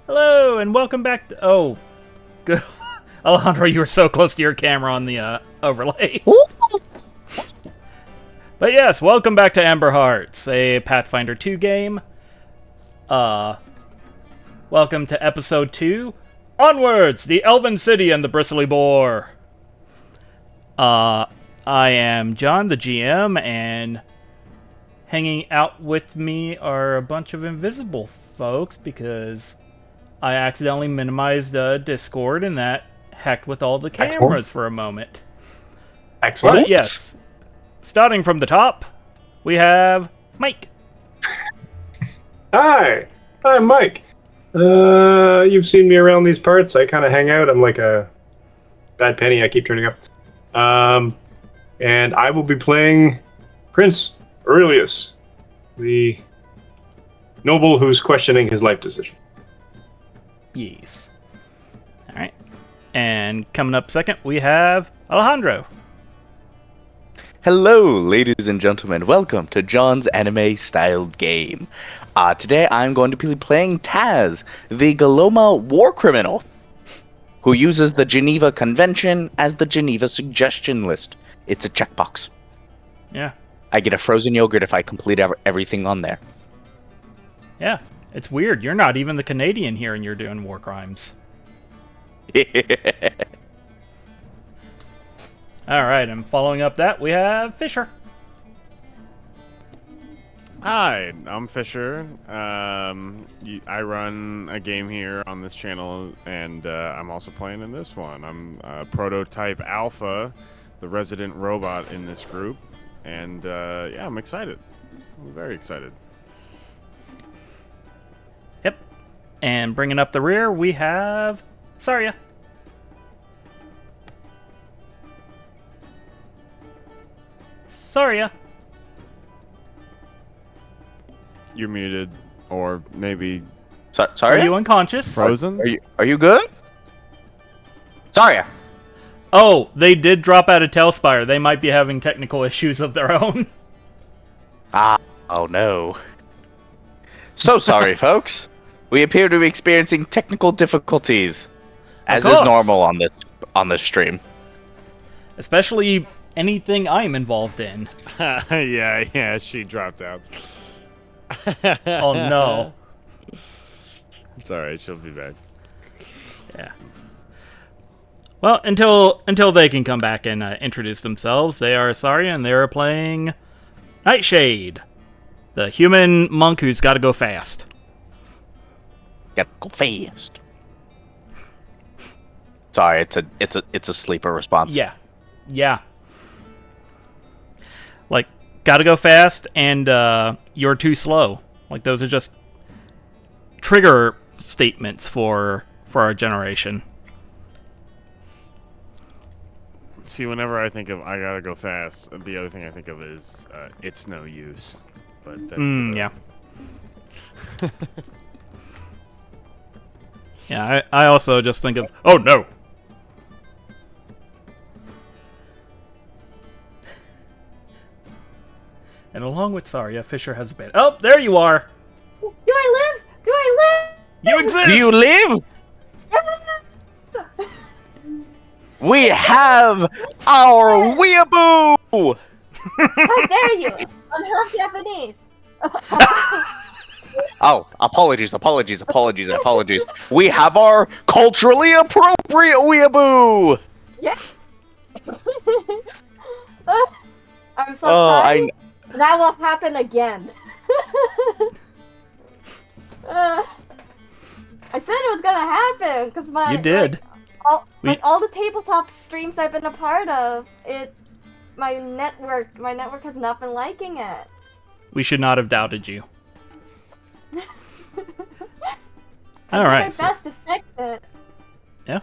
Hello, and welcome back to... Oh, good. Alejandro, you were so close to your camera on the overlay. But yes, welcome back to Amber Hearts, a Pathfinder 2 game. Welcome to Episode 2. Onwards! The Elven City and the Bristling Boar. I am John, the GM, and hanging out with me are a bunch of invisible folks because I accidentally minimized Discord and that hecked with all the cameras for a moment. Excellent. But yes, starting from the top, we have Mike. Hi, I'm Mike. You've seen me around these parts. I kind of hang out. I'm like a bad penny. I keep turning up. And I will be playing Prince Aurelius, the noble who's questioning his life decision. Yes. Alright. And coming up second, we have Alejandro. Hello, ladies and gentlemen. Welcome to John's anime-styled game. Today I'm going to be playing Taz, the Galoma war criminal, who uses the Geneva Convention as the Geneva suggestion list. It's a checkbox. Yeah. I get a frozen yogurt if I complete everything on there. Yeah. It's weird. You're not even the Canadian here and you're doing war crimes. Alright, and following up that, we have Fisher. Hi, I'm Fisher. I run a game here on this channel, and I'm also playing in this one. I'm Prototype Alpha, the resident robot in this group, and yeah, I'm excited. I'm very excited. Yep. And bringing up the rear, we have Saria. Saria. You're muted, or maybe Sorry? Are you unconscious? frozen? Are you good? Sorry. Oh, they did drop out of Telspire. They might be having technical issues of their own. Oh no. So sorry, folks. We appear to be experiencing technical difficulties, as is normal on this stream. Especially anything I'm involved in. yeah, she dropped out. Oh no. It's alright, she'll be back. Yeah. Well, until they can come back and introduce themselves, they are Saria and they are playing Nightshade, the human monk who's got to go fast. Gotta go fast. Sorry, it's a sleeper response. Yeah. Like, gotta go fast and you're too slow. Like, those are just trigger statements for our generation. See, whenever I think of I gotta go fast, the other thing I think of is it's no use. But that's Yeah. Yeah, I also just think of, oh no! And along with Saria, Fisher has a bit. Oh, there you are! Do I live? Do I live? You exist! Do you live? We have our weeaboo! How dare you? I'm half Japanese. Oh, apologies. We have our culturally appropriate weeaboo! Yeah. I'm so sorry. That will happen again. I said it was gonna happen because You did. all the tabletop streams I've been a part of, my network has not been liking it. We should not have doubted you. I Alright. did my best to fix it. Yeah.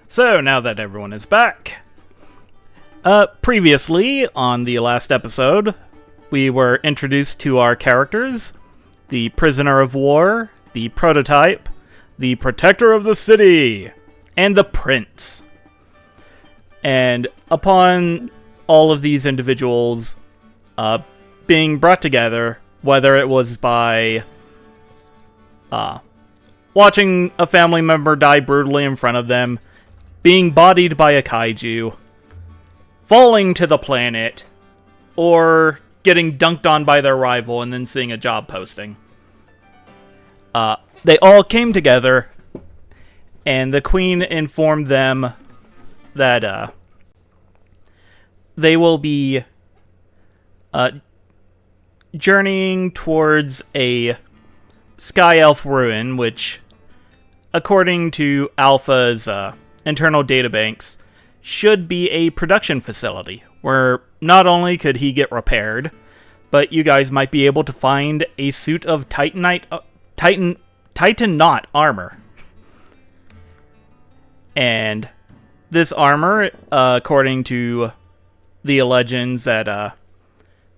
So, now that everyone is back. Previously, on the last episode, we were introduced to our characters. The Prisoner of War, the Prototype, the Protector of the City, and the Prince. And upon all of these individuals being brought together, whether it was by watching a family member die brutally in front of them, being bodied by a kaiju, falling to the planet, or getting dunked on by their rival and then seeing a job posting. They all came together, and the queen informed them that they will be journeying towards a Sky Elf ruin, which, according to Alpha's internal databanks, should be a production facility, where not only could he get repaired, but you guys might be able to find a suit of Titanite armor. And this armor, according to the legends that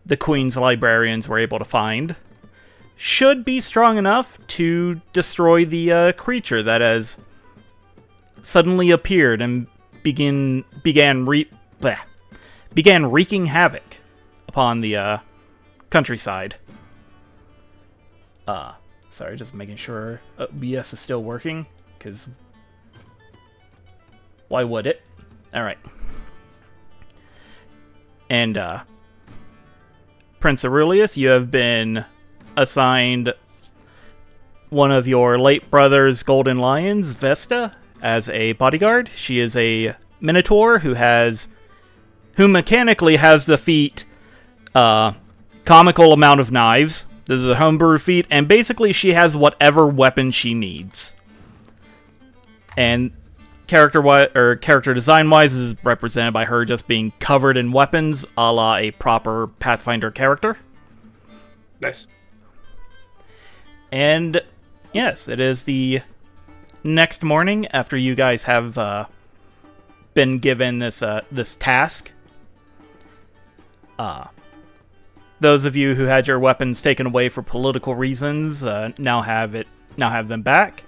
the Queen's librarians were able to find, should be strong enough to destroy the creature that has suddenly appeared and began wreaking havoc upon the countryside. Sorry, just making sure OBS is still working, because why would it? Alright. And, Prince Aurelius, you have been assigned one of your late brother's golden lions, Vesta, as a bodyguard. She is a minotaur who mechanically has the feat, comical amount of knives. This is a homebrew feat, and basically she has whatever weapon she needs. And character design-wise is represented by her just being covered in weapons, a la a proper Pathfinder character. Nice. And yes, it is the next morning after you guys have been given this task. Those of you who had your weapons taken away for political reasons now have them back.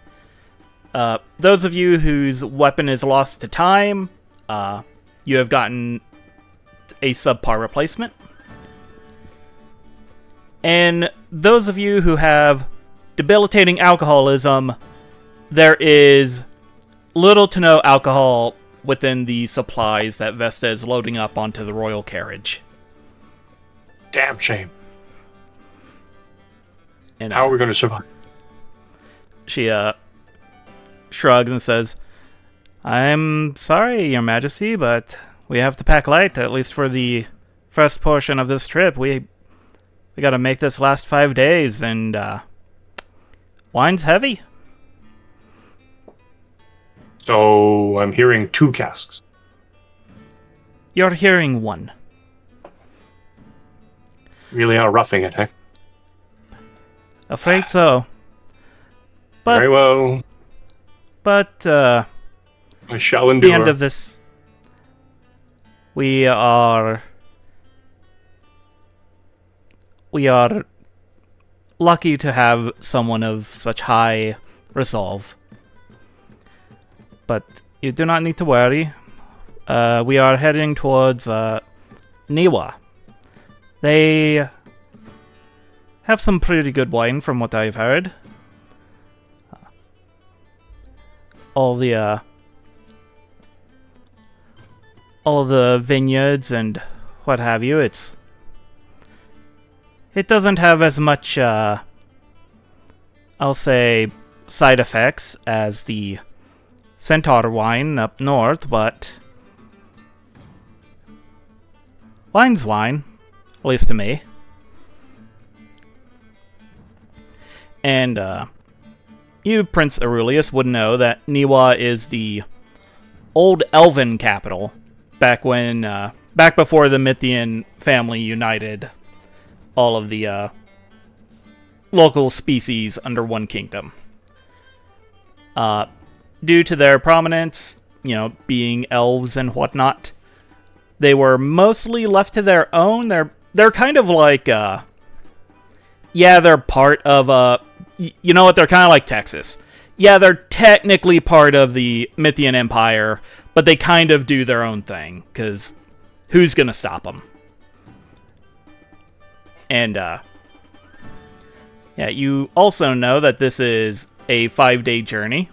Those of you whose weapon is lost to time, you have gotten a subpar replacement. And those of you who have debilitating alcoholism, there is little to no alcohol within the supplies that Vesta is loading up onto the royal carriage. Damn shame. And how are we going to survive? She shrugs and says, "I'm sorry, Your Majesty, but we have to pack light, at least for the first portion of this trip. We gotta make this last 5 days, and wine's heavy." So I'm hearing 2 casks. You're hearing 1. Really are roughing it, eh? Afraid so. But, very well. But, I shall endure. At the end of this, we are lucky to have someone of such high resolve. But you do not need to worry. We are heading towards Niwa. They have some pretty good wine from what I've heard. All the vineyards and what have you, it doesn't have as much, I'll say, side effects as the Centaur wine up north, but wine's wine, at least to me. And, you, Prince Aurelius, would know that Niwa is the old Elven capital, back before the Mythian family united all of the local species under one kingdom. Due to their prominence, being elves and whatnot, they were mostly left to their own. They're kind of like, they're part of you know what? They're kind of like Texas. Yeah, they're technically part of the Mythian Empire, but they kind of do their own thing, because who's going to stop them? And, you also know that this is a 5-day journey.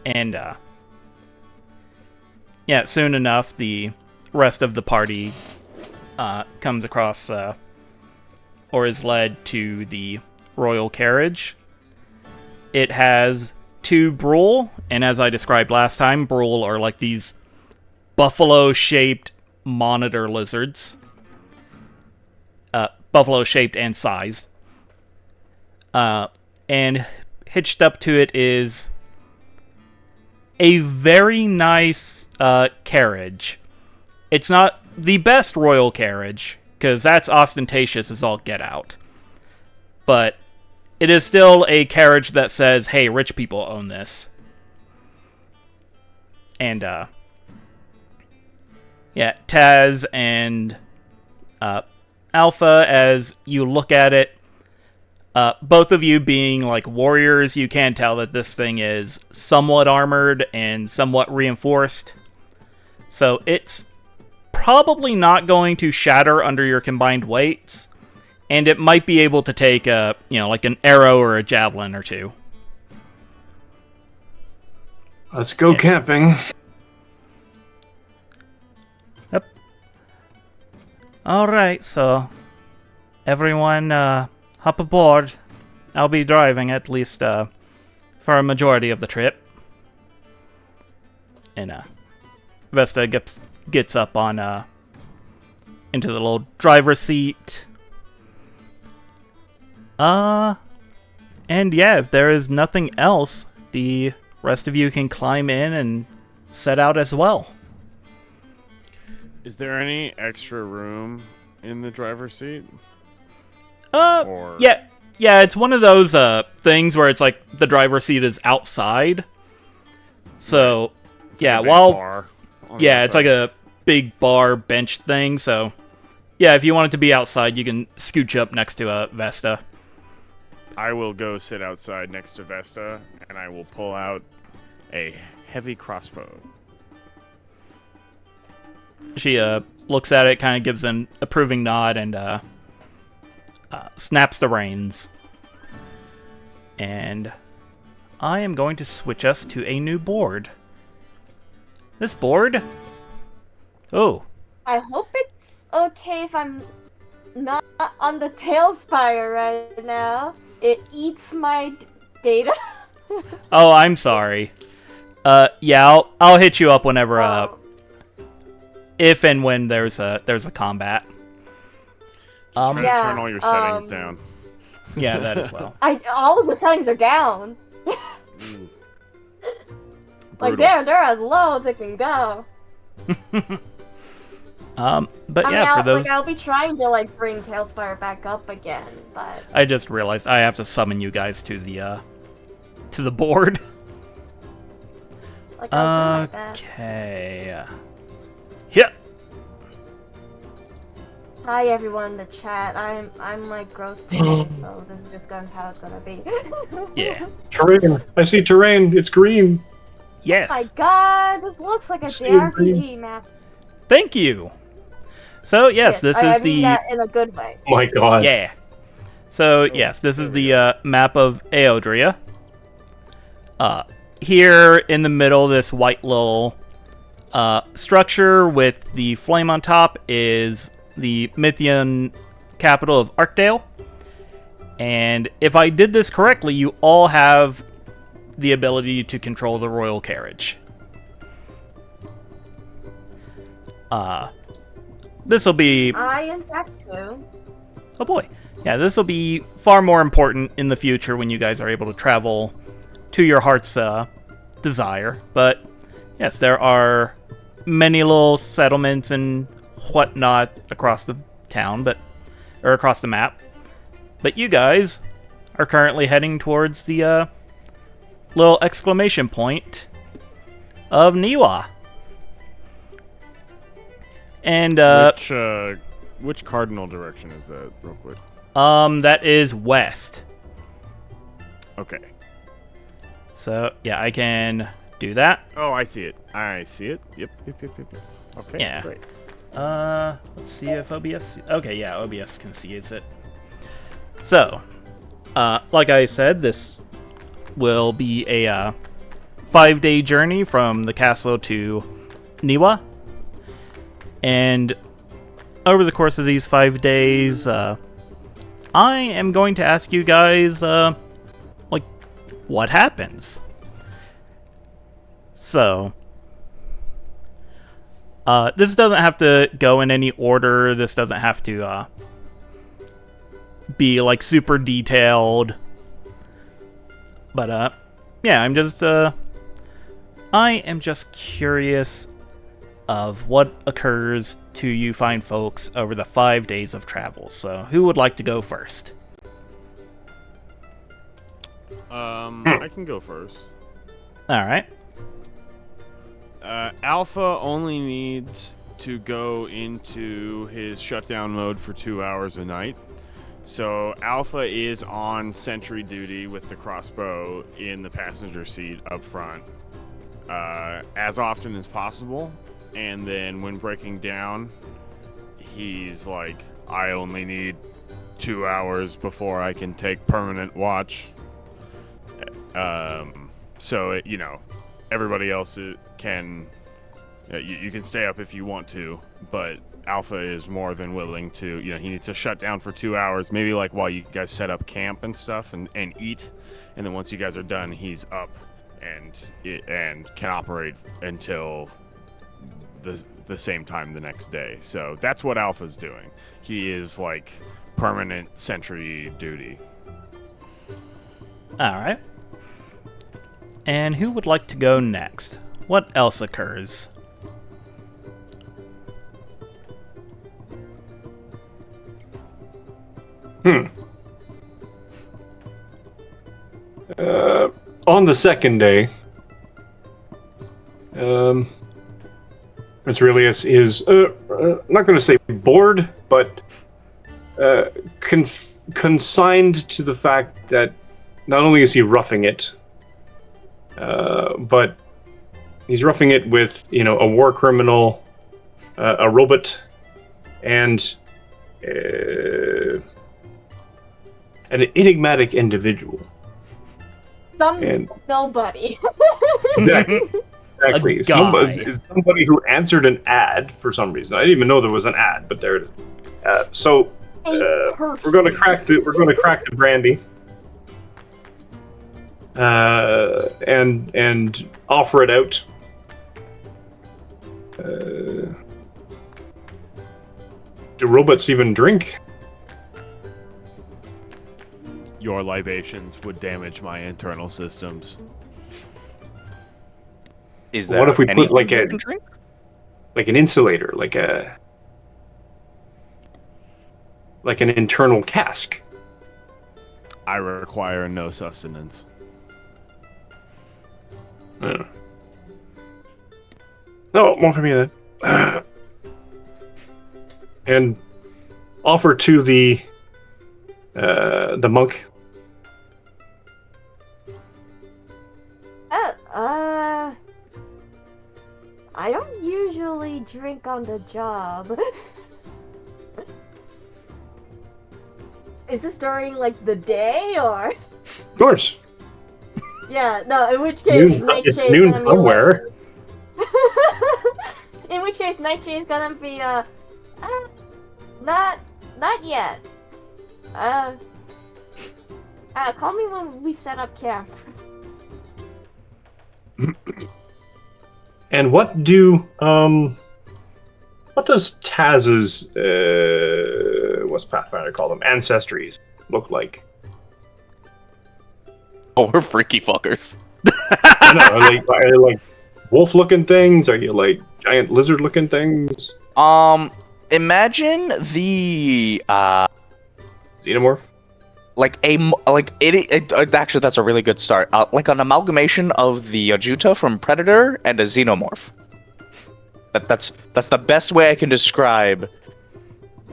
And, yeah, soon enough, the rest of the party comes across, or is led to the royal carriage. It has 2 Brule, and as I described last time, Brule are like these buffalo-shaped monitor lizards. Buffalo-shaped and sized. And hitched up to it is a very nice carriage. It's not the best royal carriage, because that's ostentatious as all get out. But it is still a carriage that says, hey, rich people own this. And, yeah, Taz and Alpha, as you look at it, both of you being like warriors, you can tell that this thing is somewhat armored and somewhat reinforced. So it's probably not going to shatter under your combined weights, and it might be able to take a, like an arrow or a javelin or 2. Let's go camping. Yep. Alright, so everyone hop aboard. I'll be driving at least for a majority of the trip. And Vesta gets up on into the little driver's seat. And yeah, if there is nothing else, the rest of you can climb in and set out as well. Is there any extra room in the driver's seat? Yeah, it's one of those things where it's like the driver's seat is outside. So, yeah, it's like a big bar bench thing, so yeah, if you want it to be outside, you can scooch up next to Vesta. I will go sit outside next to Vesta, and I will pull out a heavy crossbow. She looks at it, kind of gives an approving nod, and snaps the reins. And I am going to switch us to a new board. This board? Oh. I hope it's okay if I'm not on the Tailspire right now. It eats my data. Oh, I'm sorry. Yeah, I'll hit you up whenever if and when there's a combat. Try to turn all your settings down. Yeah, that as well. All of the settings are down. Like they're as low as it can go. But yeah, for those, I'll be trying to bring Tailspire back up again, but I just realized I have to summon you guys to the board. Okay. Yeah. Hi everyone in the chat. I'm like gross today, so this is just how it's gonna be. Yeah. Terrain. I see terrain. It's green. Yes. Oh my god, this looks like a JRPG map. Thank you. So yes, this is I mean that in a good way. Oh my god. Yeah. So yes, this is the map of Eodria. Here in the middle, this white little structure with the flame on top is the Mythian capital of Arkdale. And if I did this correctly, you all have the ability to control the royal carriage. This will be... I in fact do. Oh boy. Yeah, this will be far more important in the future when you guys are able to travel to your heart's desire. But yes, there are many little settlements and whatnot across the town, or across the map. But you guys are currently heading towards the little exclamation point of Niwa. And which cardinal direction is that, real quick? That is west. Okay. So yeah, I can do that. Oh, I see it. Yep. Okay. Yeah. Great. Let's see if OBS. Okay, yeah, OBS can see it. So, Like I said, this will be a 5-day journey from the castle to Niwa. And over the course of these 5 days, I am going to ask you guys, what happens? So, this doesn't have to go in any order. This doesn't have to be super detailed. But yeah, I am just curious of what occurs to you fine folks over the 5 days of travel. So, who would like to go first? I can go first. All right. Alpha only needs to go into his shutdown mode for 2 hours a night. So Alpha is on sentry duty with the crossbow in the passenger seat up front as often as possible. And then when breaking down, he's like, I only need 2 hours before I can take permanent watch. So, everybody else can... you can stay up if you want to, but Alpha is more than willing to, he needs to shut down for 2 hours, maybe while you guys set up camp and stuff and eat. And then once you guys are done, he's up and can operate until the same time the next day. So that's what Alpha's doing. He is permanent sentry duty. All right. And who would like to go next? What else occurs? On the second day, Aurelius is not going to say bored, but consigned to the fact that not only is he roughing it, but he's roughing it with a war criminal, a robot, and an enigmatic individual. Nobody. Exactly. Somebody who answered an ad for some reason. I didn't even know there was an ad, but there it is. We're going to crack the brandy, and offer it out. Do robots even drink? Your libations would damage my internal systems. Is there What if we put anything you can drink? like an insulator, like an internal cask? I require no sustenance. No, more for me then. And offer to the monk. I don't usually drink on the job. Is this during the day or? Of course. Yeah, no. In which case, It's noon somewhere. In which case, Nightshade is gonna be not yet. Call me when we set up camp. And what does Taz's what's Pathfinder call them? Ancestries look like? Oh, we're freaky fuckers. I know, are they wolf-looking things? Are you giant lizard-looking things? Imagine the Xenomorph? Actually, that's a really good start. Like an amalgamation of the Ajuta from Predator and a Xenomorph. That's the best way I can describe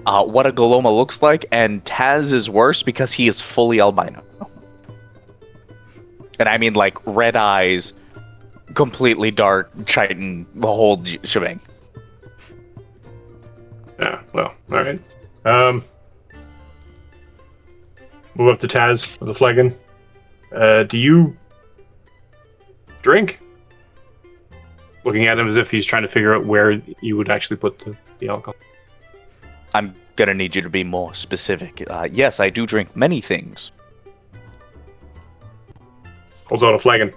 what a Goloma looks like, and Taz is worse because he is fully albino. And I mean red eyes, completely dark, chitin, the whole shebang. Yeah, well, alright. Move up to Taz with the flagon. Do you drink? Looking at him as if he's trying to figure out where you would actually put the alcohol. I'm gonna need you to be more specific. Yes, I do drink many things. Holds out a flagon.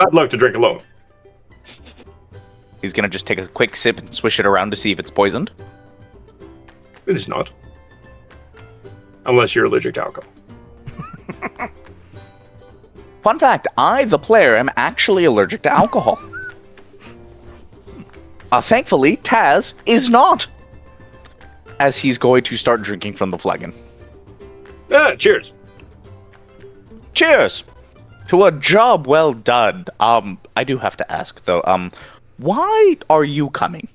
I'd like to drink alone. He's gonna just take a quick sip and swish it around to see if it's poisoned. It is not. Unless you're allergic to alcohol. Fun fact, I, the player, am actually allergic to alcohol. Thankfully, Taz is not. As he's going to start drinking from the flagon. Cheers. Cheers! To a job well done. I do have to ask, though, why are you coming?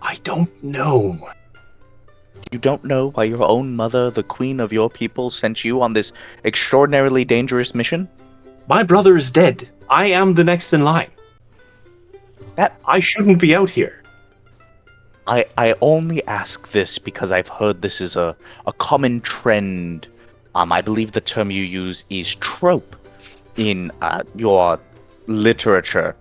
I don't know. You don't know why your own mother, the queen of your people, sent you on this extraordinarily dangerous mission? My brother is dead. I am the next in line. I shouldn't be out here. I only ask this because I've heard this is a common trend. I believe the term you use is trope in your literature.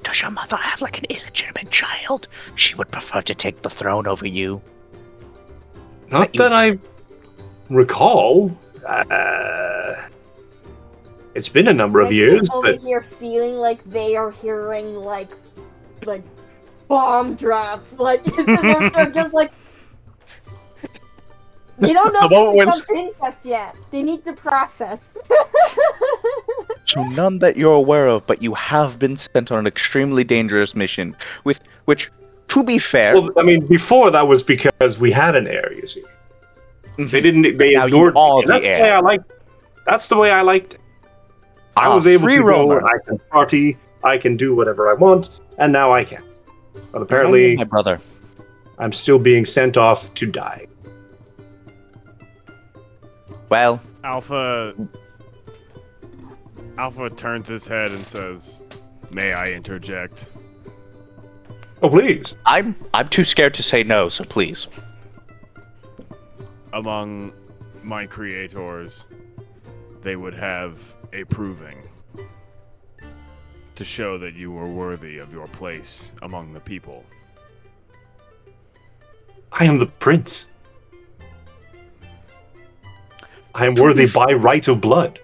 Does your mother have like an illegitimate child? She would prefer to take the throne over you. Not that I recall. It's been a number of years. Over But here feeling like they are hearing like bomb drops. Like they're just like they don't know if it's a princess yet. They need to process. So none that you're aware of, but you have been sent on an extremely dangerous mission, with which, to be fair, well, I mean, before that was because we had an heir. You see, they didn't. They now ignored you are me. the That's heir. the way I liked. That's the way I liked it. I was able free to roamer. go. I can party. I can do whatever I want, and now I can. But apparently, My brother. I'm still being sent off to die. Well, Alpha turns his head and says, "May I interject?" Oh, please. I'm too scared to say no, so please. Among my creators, they would have a proving to show that you were worthy of your place among the people. I am the prince. I am worthy by right of blood.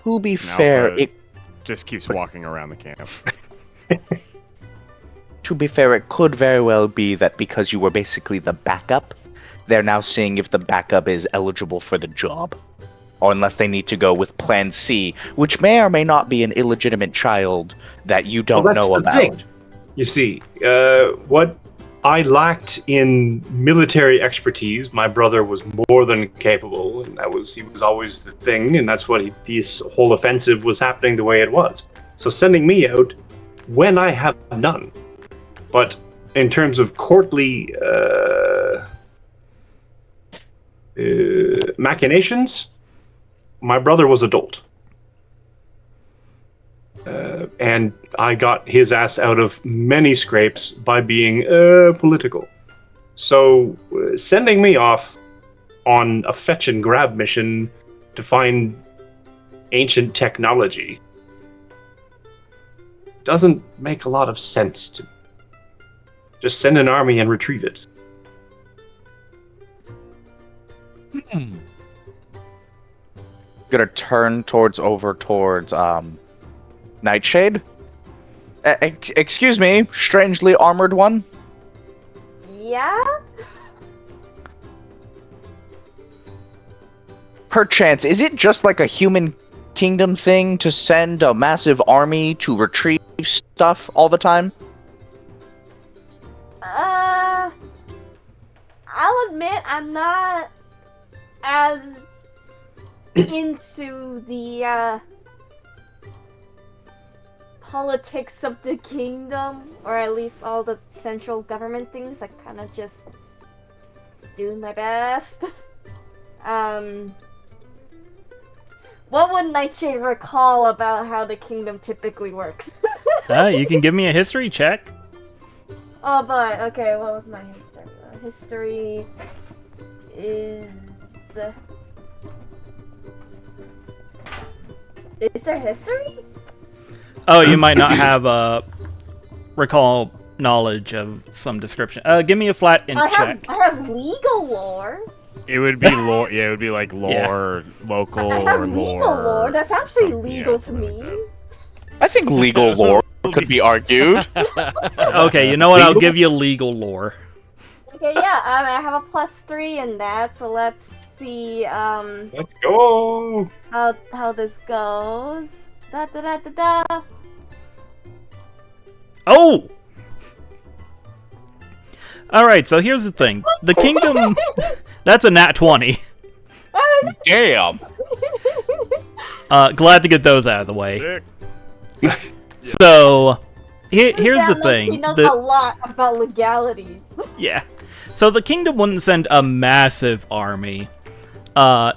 To be fair, Alpha it just keeps walking around the camp. it could very well be that because you were basically the backup, they're now seeing if the backup is eligible for the job. Or unless they need to go with Plan C, which may or may not be an illegitimate child that you don't Well, know that's the about. thing. You see, what I lacked in military expertise, my brother was more than capable, and he was always the thing, and that's what this whole offensive was happening the way it was. So sending me out when I have none. But in terms of courtly machinations, my brother was adult. And I got his ass out of many scrapes by being political. So sending me off on a fetch and grab mission to find ancient technology doesn't make a lot of sense to me. Just send an army and retrieve it. Gonna turn towards Nightshade. Excuse me, strangely armored one. Yeah? Perchance, is it just like a human kingdom thing to send a massive army to retrieve stuff all the time? I'll admit I'm not as into the politics of the kingdom, or at least all the central government things. I kind of just do my best. What would Nightshade recall about how the kingdom typically works? You can give me a history check. Oh boy, okay, what was my history? History is... Is there history? Oh, you might not have recall knowledge of some description. Give me a flat int check. I have legal lore. It would be lore. Yeah, it would be like lore, local I have or legal lore. lore. That's actually something, legal to something me. like that. I think legal lore could be argued. Okay, you know what? I'll give you legal lore. Okay, yeah, I have a +3 in that, so let's see Let's go. how this goes. Da da da da da. Oh! Alright, so here's the thing. The kingdom... That's a nat 20. Damn. Glad to get those out of the way. Sick. So, here's the He thing. knows a lot about legalities. Yeah. So the kingdom wouldn't send a massive army.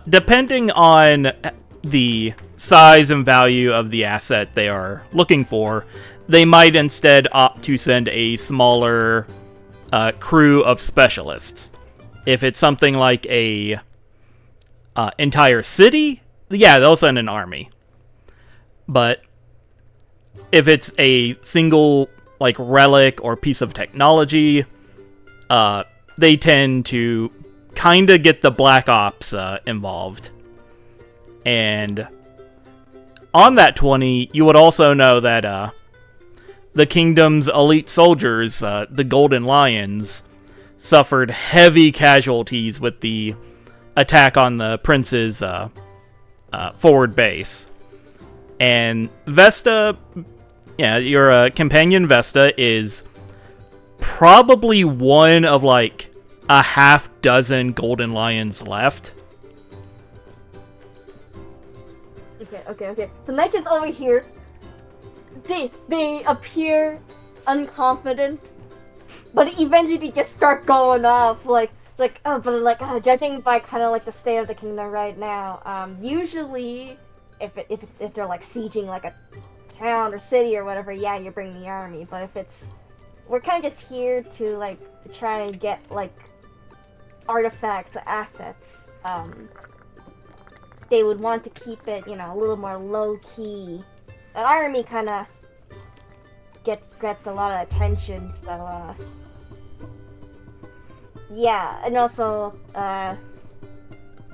Depending on the size and value of the asset they are looking for, they might instead opt to send a smaller crew of specialists. If it's something like a entire city, yeah, they'll send an army. But if it's a single like relic or piece of technology, they tend to kind of get the Black Ops involved. And on that 20, you would also know that the kingdom's elite soldiers, the Golden Lions, suffered heavy casualties with the attack on the prince's forward base. And Vesta, yeah, your companion Vesta is probably one of like a half dozen Golden Lions left. Okay. So Nigel's over here. They appear unconfident, but eventually just start going off judging by kind of like the state of the kingdom right now. Usually, if they're like sieging like a town or city or whatever, yeah, you bring the army. But if we're kind of just here to like try and get like artifacts, assets. They would want to keep it, a little more low key. An army kind of gets a lot of attention, so yeah. And also,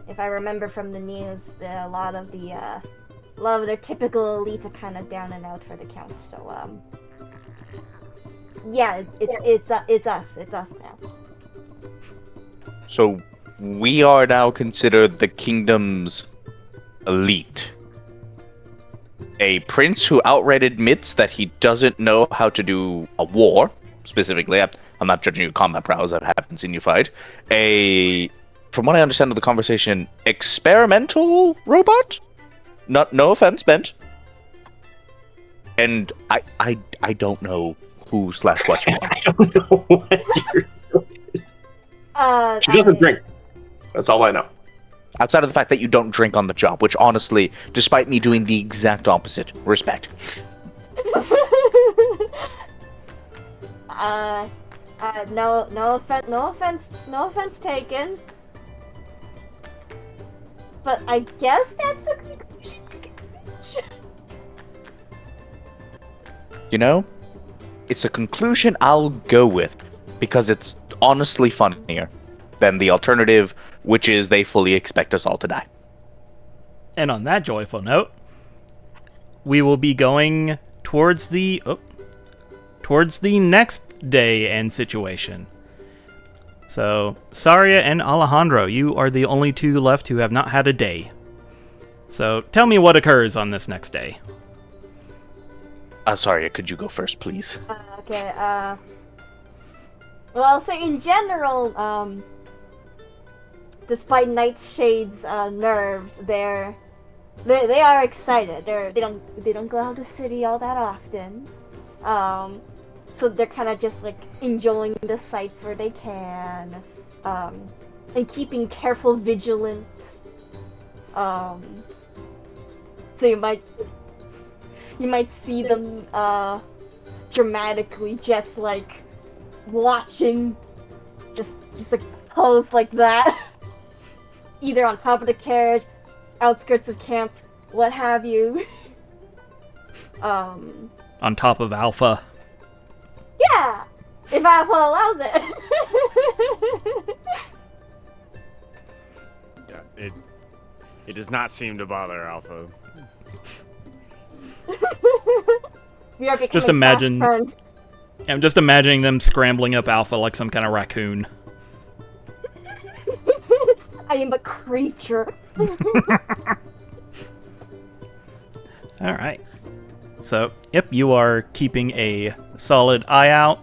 if I remember from the news, a lot of their typical elites are kind of down and out for the count. So yeah, it's us now. So we are now considered the kingdom's elite. A prince who outright admits that he doesn't know how to do a war, specifically. I'm not judging your combat prowess, I haven't seen you fight. From what I understand of the conversation, experimental robot? No offense meant. And I don't know who / what you are. I don't know what you're doing. She doesn't drink. That's all I know. Outside of the fact that you don't drink on the job, which honestly, despite me doing the exact opposite, respect. No offense taken. But I guess that's the conclusion. You know, it's a conclusion I'll go with, because it's honestly funnier than the alternative, which is they fully expect us all to die. And on that joyful note, we will be going towards the next day and situation. So, Saria and Alejandro, you are the only two left who have not had a day. So, tell me what occurs on this next day. Saria, could you go first, please? Okay, well, I'll say in general, despite Nightshade's nerves, they are excited. They don't go out of the city all that often, so they're kind of just like enjoying the sights where they can, and keeping careful vigilant. So you might see them dramatically just like watching, just like pose like that, either on top of the carriage, outskirts of camp, what have you. On top of Alpha. Yeah, if Alpha allows it. Yeah, it does not seem to bother Alpha. We are becoming Just imagine. fast friends. I'm just imagining them scrambling up Alpha like some kind of raccoon. I am a creature. Alright. So, yep, you are keeping a solid eye out.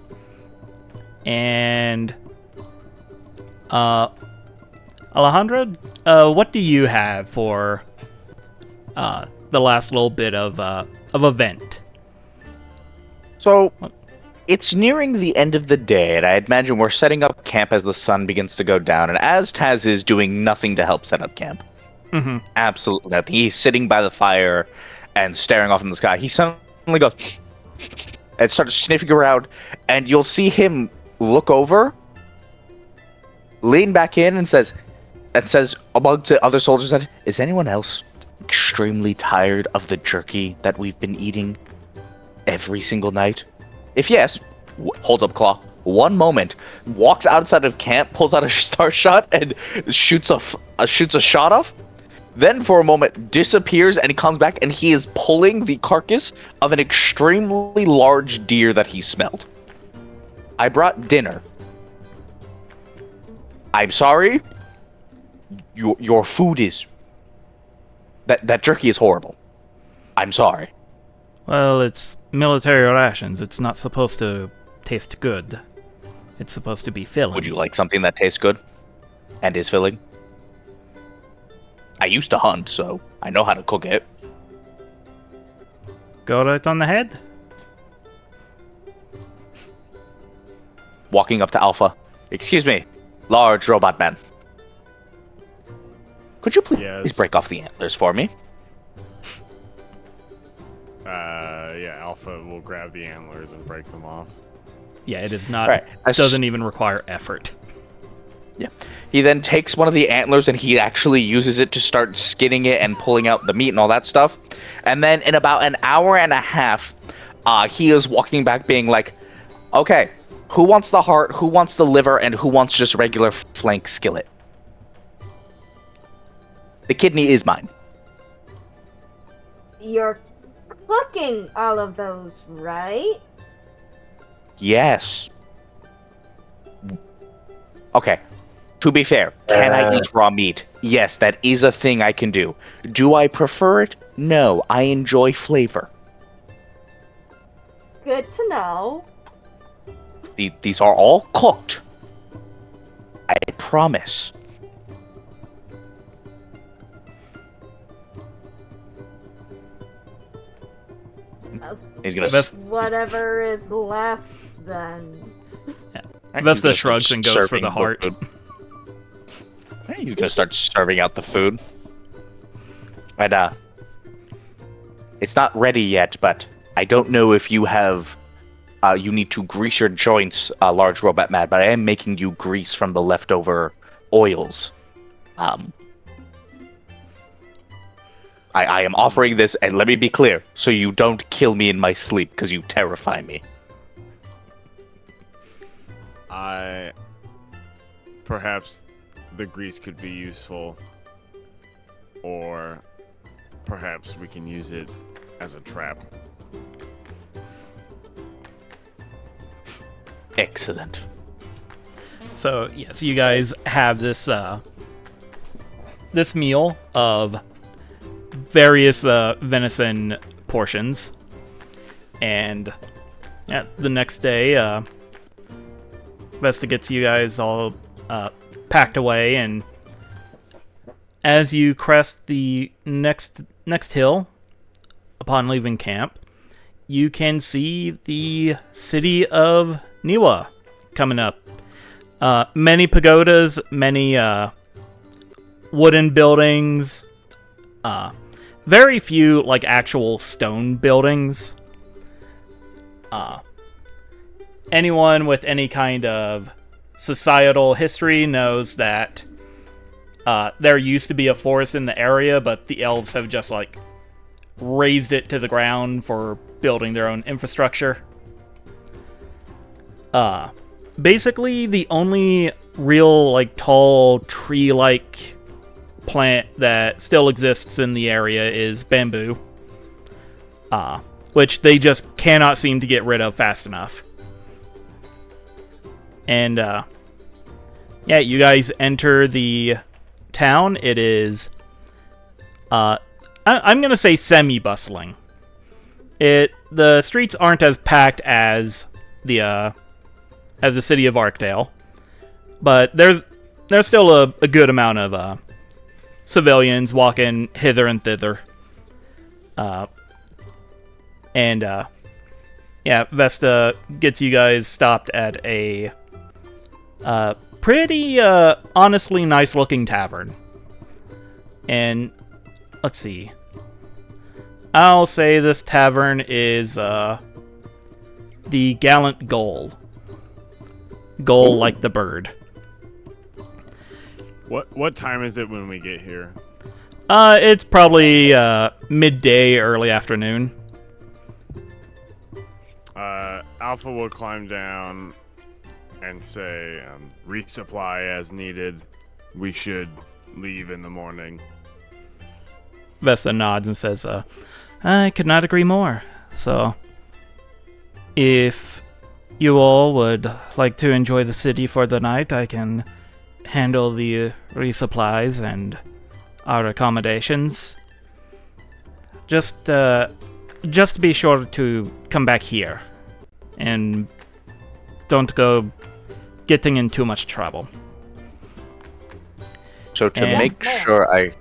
And Alejandra, what do you have for the last little bit of event? So, it's nearing the end of the day, and I imagine we're setting up camp as the sun begins to go down, and as Taz is doing nothing to help set up camp. Mm-hmm. Absolutely nothing. He's sitting by the fire and staring off in the sky. He suddenly goes and starts sniffing around, and you'll see him look over, lean back in, and says among the other soldiers, that, "Is anyone else extremely tired of the jerky that we've been eating every single night? If yes, hold up claw. One moment, walks outside of camp, pulls out a star shot, and shoots a shot off. Then for a moment disappears, and he comes back, and he is pulling the carcass of an extremely large deer that he smelled. I brought dinner. I'm sorry. Your food is that jerky is horrible. I'm sorry." Well, it's military rations. It's not supposed to taste good. It's supposed to be filling. Would you like something that tastes good and is filling? I used to hunt, so I know how to cook it. Go right on the head? Walking up to Alpha. "Excuse me, large robot man. Could you please Yes. break off the antlers for me?" Yeah, Alpha will grab the antlers and break them off. Yeah, it is not. Right. Doesn't even require effort. Yeah. He then takes one of the antlers and he actually uses it to start skinning it and pulling out the meat and all that stuff. And then in about an hour and a half, he is walking back being like, "Okay, who wants the heart, who wants the liver, and who wants just regular flank skillet? The kidney is mine." You're cooking all of those, right? "Yes." Okay. To be fair, can I eat raw meat? Yes, that is a thing I can do. Do I prefer it? No, I enjoy flavor. Good to know. These are all cooked. I promise. He's gonna. Vest- Whatever is left, then. Vesta shrugs and goes for the heart. He's gonna start serving out the food. And it's not ready yet, but I don't know if you have. You need to grease your joints, large robot man. But I am making you grease from the leftover oils. I am offering this, and let me be clear, so you don't kill me in my sleep, because you terrify me. Perhaps the grease could be useful, or perhaps we can use it as a trap. Excellent. So yes, you guys have this this meal of various venison portions, and the next day, Vesta gets you guys all packed away, and as you crest the next hill upon leaving camp, you can see the city of Niwa coming up. Many pagodas, many wooden buildings, very few like actual stone buildings. anyone with any kind of societal history knows that there used to be a forest in the area, but the elves have just, like, raised it to the ground for building their own infrastructure. Basically, the only real, like, tall, tree-like plant that still exists in the area is bamboo. Which they just cannot seem to get rid of fast enough. And, yeah, you guys enter the town. It is, I'm gonna say semi-bustling. The streets aren't as packed as the city of Arkdale, but there's still a good amount of civilians walking hither and thither. Yeah, Vesta gets you guys stopped at a pretty honestly nice-looking tavern. And let's see. I'll say this tavern is the Gallant Gull. Gull like the bird. What time is it when we get here? It's probably midday, early afternoon. Alpha will climb down and say, resupply as needed. We should leave in the morning. Vesta nods and says, I could not agree more. So, if you all would like to enjoy the city for the night, I can handle the resupplies and our accommodations. Just be sure to come back here. And don't go getting in too much trouble. So to make sure I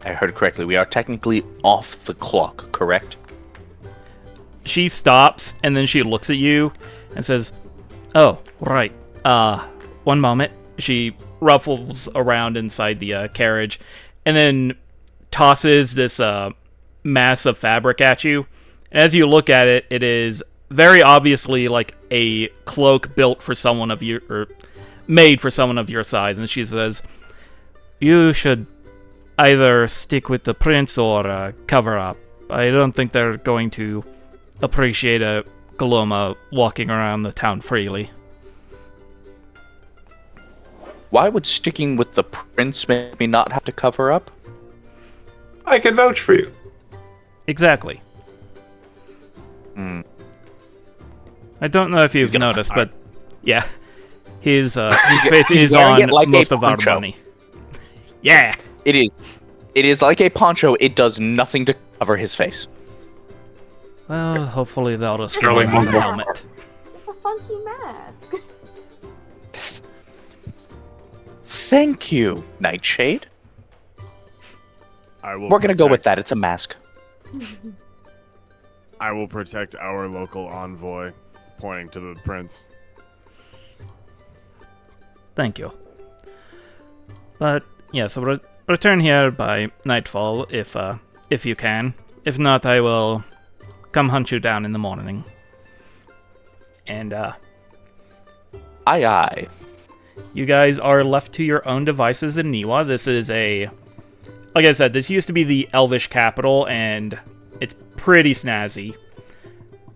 heard correctly, we are technically off the clock, correct? She stops, and then she looks at you and says, oh, right. One moment. She ruffles around inside the carriage, and then tosses this mass of fabric at you. And as you look at it, it is very obviously like a cloak built for someone of your, or made for someone of your size. And she says, you should either stick with the prince or cover up. I don't think they're going to appreciate a Galoma walking around the town freely. Why would sticking with the prince make me not have to cover up? I can vouch for you. Exactly. I don't know if you've noticed, but yeah, his face is on like most of our money. Yeah, it is. It is like a poncho. It does nothing to cover his face. Well, hopefully that'll Sterling still as a Monroe. helmet. It's a funky mask. Thank you, Nightshade. We're gonna go with that. It's a mask. I will protect our local envoy, pointing to the prince. Thank you. But yeah, so return here by nightfall if you can. If not, I will come hunt you down in the morning. And Aye, aye. you guys are left to your own devices in Niwa. This is like I said, this used to be the Elvish capital, and it's pretty snazzy.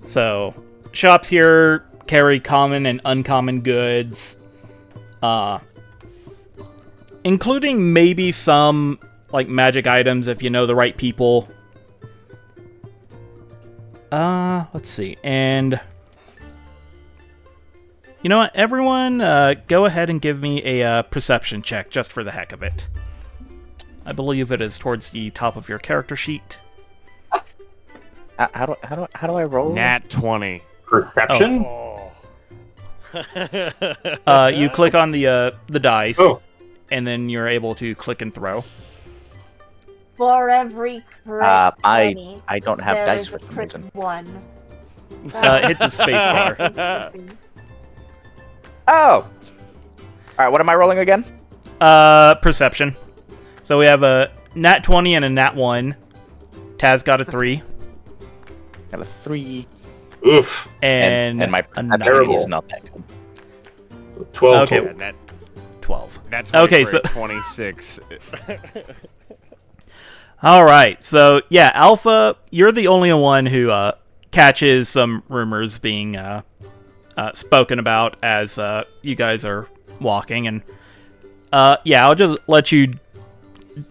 So, shops here carry common and uncommon goods, including maybe some, like, magic items if you know the right people. Let's see, and you know what, everyone, go ahead and give me a perception check, just for the heck of it. I believe it is towards the top of your character sheet. How do I roll? Nat 20. Perception? You click on the dice, and then you're able to click and throw. For every crit I don't have there dice is for a some crit reason. 1. Hit the space bar. Oh! Alright, what am I rolling again? Perception. So we have a nat 20 and a nat 1. Taz got a 3. Got a 3. Oof. and my a perception is 9. not that good. 12 Okay. total. And that 12. that's Okay, for so a 26. all right. So yeah, Alpha, you're the only one who catches some rumors being spoken about as you guys are walking, and yeah, I'll just let you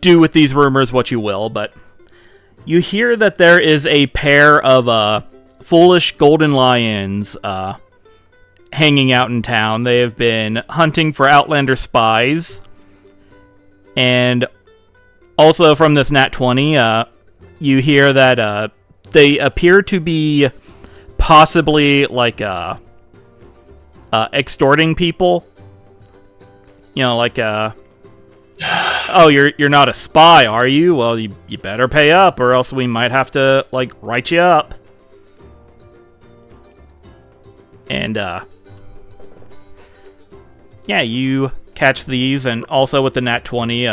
do with these rumors what you will, but you hear that there is a pair of foolish golden lions hanging out in town. They have been hunting for Outlander spies, and also from this Nat 20, you hear that they appear to be possibly like extorting people. You know, like oh, you're not a spy, are you? Well, you better pay up, or else we might have to like write you up. And yeah, you catch these, and also with the Nat 20,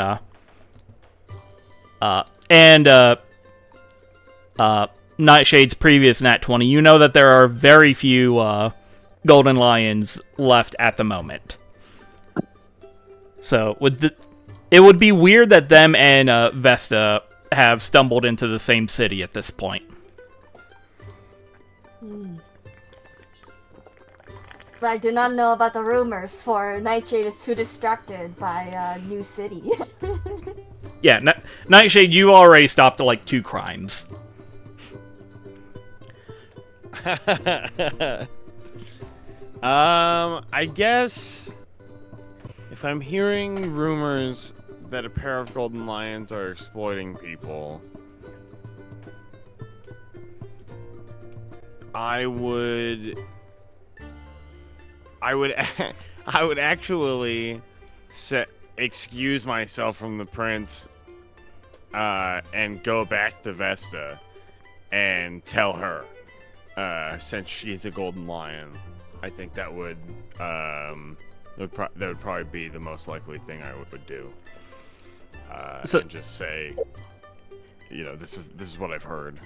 and Nightshade's previous Nat 20, you know that there are very few golden lions left at the moment. So it would be weird that them and Vesta have stumbled into the same city at this point. But I do not know about the rumors, for Nightshade is too distracted by New City. Yeah, Nightshade, you already stopped at like 2 crimes. I guess if I'm hearing rumors that a pair of golden lions are exploiting people, I would actually excuse myself from the prince and go back to Vesta and tell her, since she's a golden lion. I think that would that would probably be the most likely thing I would do. And just say, you know, this is what I've heard.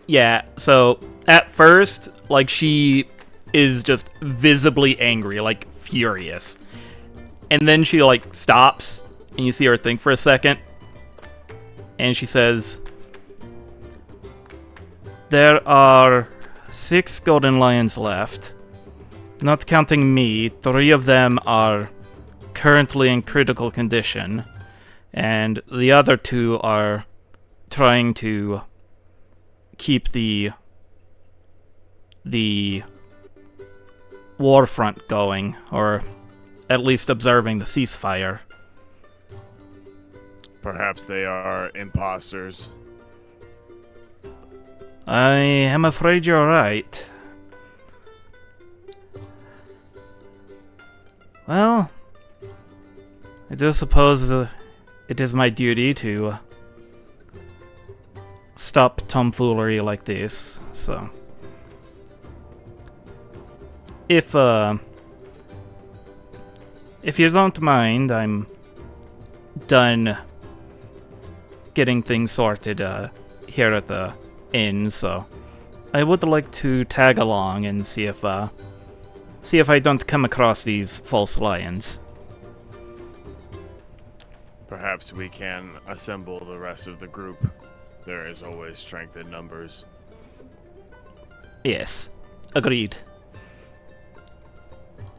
Yeah, so at first, like, she is just visibly angry, like furious. And then she like stops, and you see her think for a second. And she says, "There are 6 golden lions left. Not counting me, 3 of them are currently in critical condition, and the other 2 are trying to keep the war front going, or at least observing the ceasefire." Perhaps they are imposters. I am afraid you're right. Well, I do suppose it is my duty to stop tomfoolery like this, so... If you don't mind, I'm done getting things sorted here at the inn, so I would like to tag along and see if I don't come across these false lions. Perhaps we can assemble the rest of the group. There is always strength in numbers. Yes, agreed.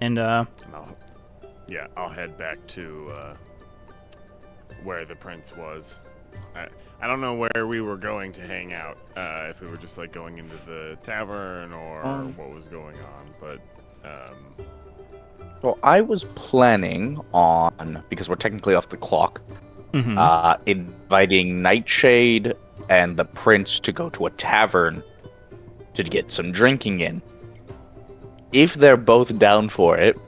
And I'll head back to where the prince was. I don't know where we were going to hang out. If we were just like going into the tavern or what was going on, but So I was planning on, because we're technically off the clock, inviting Nightshade and the prince to go to a tavern to get some drinking in. If they're both down for it,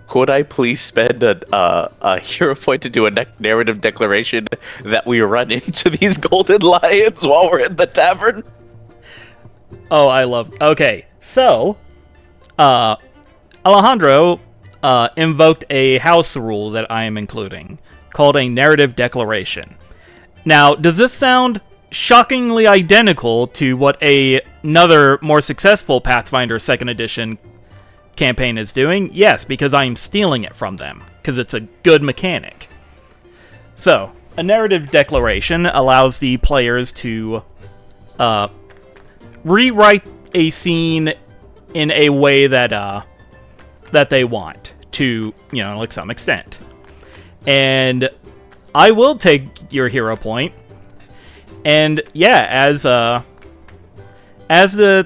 could I please spend a hero point to do a narrative declaration that we run into these golden lions while we're in the tavern? oh, I love... Okay, so Alejandro invoked a house rule that I am including, called a narrative declaration. Now, does this sound shockingly identical to what another more successful Pathfinder 2nd Edition campaign is doing? Yes, because I'm stealing it from them, because it's a good mechanic. So, a narrative declaration allows the players to rewrite a scene in a way that that they want to, like some extent. And I will take your hero point. And yeah, as the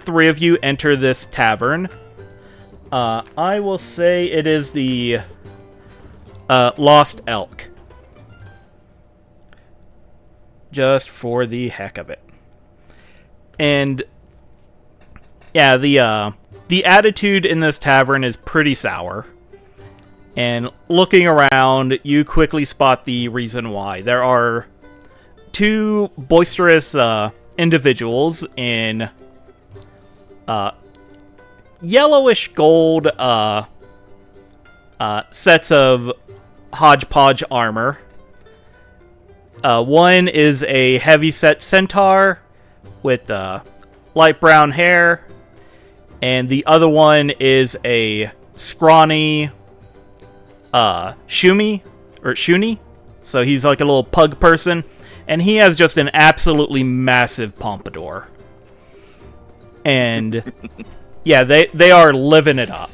three of you enter this tavern, I will say it is the Lost Elk. Just for the heck of it. And yeah, the attitude in this tavern is pretty sour. And looking around, you quickly spot the reason why. There are two boisterous individuals in yellowish gold sets of hodgepodge armor. One is a heavy-set centaur with light brown hair, and the other one is a scrawny shuni. So he's like a little pug person, and he has just an absolutely massive pompadour. And yeah, they are living it up.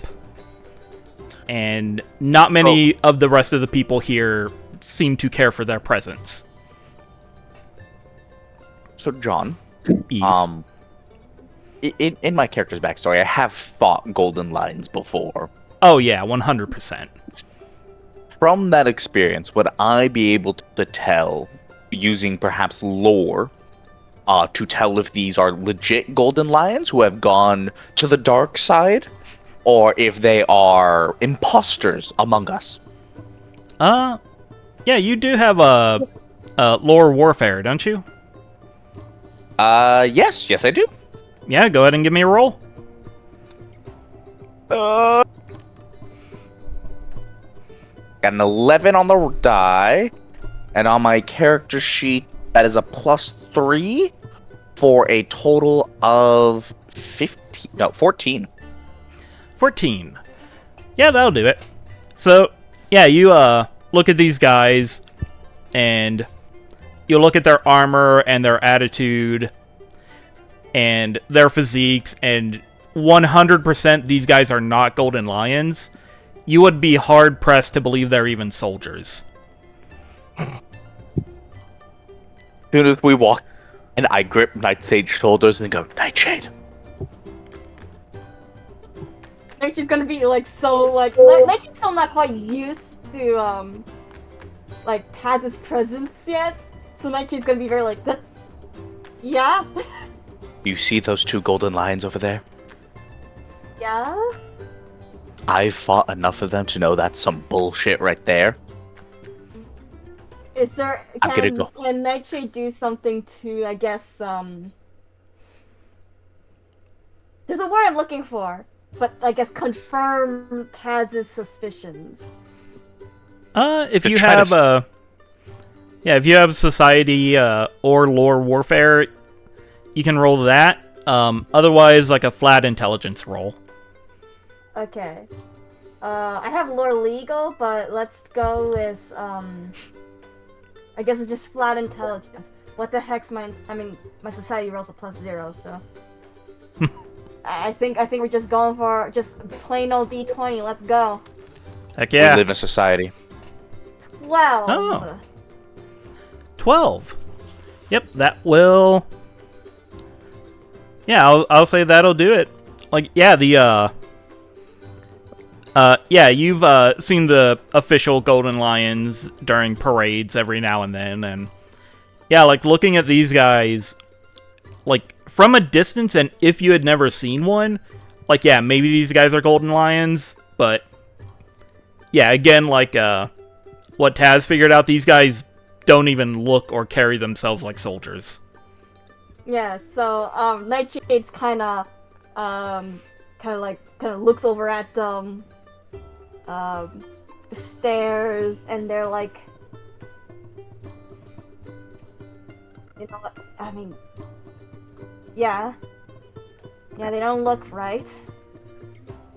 And not many of the rest of the people here seem to care for their presence. So, John, Yes. in my character's backstory, I have fought Golden Lions before. Oh yeah, 100%. From that experience, would I be able to tell, using perhaps lore, to tell if these are legit Golden Lions who have gone to the dark side, or if they are imposters among us? Yeah, you do have a lore warfare, don't you? Yes, I do. Yeah, go ahead and give me a roll. Got an 11 on the die, and on my character sheet, that is a +3 for a total of 14. 14. Yeah, that'll do it. So, yeah, you look at these guys, and you look at their armor and their attitude and their physiques, and 100% these guys are not Golden Lions. You would be hard-pressed to believe they're even soldiers. As soon as we walk, and I grip Nightshade's shoulders and go, Nightshade. Nightshade's gonna be Nightshade's still not quite used to Taz's presence yet. So Nightshade's gonna be very yeah? You see those two Golden Lions over there? Yeah? I've fought enough of them to know that's some bullshit right there. Is there I'm gonna can go. can Nightshade do something to there's a word I'm looking for, but I guess confirm Taz's suspicions. If To you try to have if you have society or lore warfare, you can roll that. Otherwise, like a flat intelligence roll. Okay. I have lore legal, but let's go with I guess it's just flat intelligence. What the heck's my society rolls a +0, so I think we're just going for just plain old D20. Let's go. Heck yeah. We live in a society. 12. Oh. 12. Yep, that will. Yeah, I'll say that'll do it. You've seen the official Golden Lions during parades every now and then, and yeah, looking at these guys, from a distance, and if you had never seen one, maybe these guys are Golden Lions, but yeah, again, what Taz figured out, these guys don't even look or carry themselves like soldiers. Yeah, so Nightshade's kind of looks over at them, stares, and they're You know what? I mean, yeah. Yeah, they don't look right.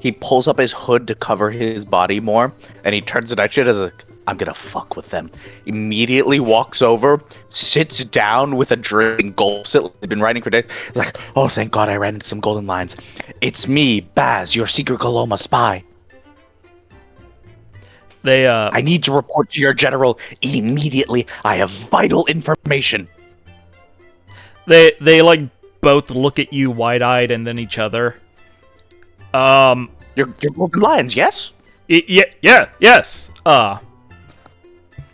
He pulls up his hood to cover his body more, and he turns to that shit as like, I'm gonna fuck with them. Immediately walks over, sits down with a drink, and gulps it like he's been writing for days. He's like, oh, thank God I ran into some golden lines. It's me, Baz, your secret Galoma spy. I need to report to your general immediately. I have vital information. They like both look at you wide-eyed and then each other. Your golden lions, yes? Yes.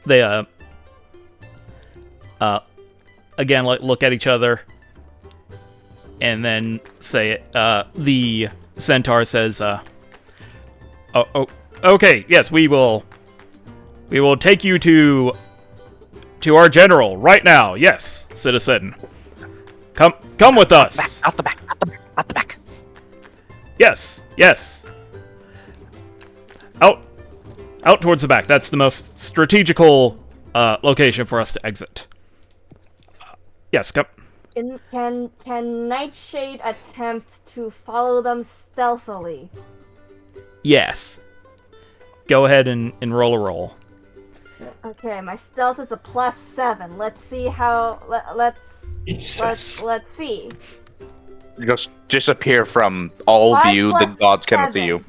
They again like look at each other and then say it. The centaur says, "Oh, okay. Yes, we will take you to our general right now. Yes, citizen. Come with us. Out the back. Yes. Out towards the back. That's the most strategical location for us to exit. Yes, come. Can Nightshade attempt to follow them stealthily? Yes. Go ahead and roll a roll. Okay, my stealth is a +7. Let's see how. Let's see. You just disappear from all view. The gods cannot see you.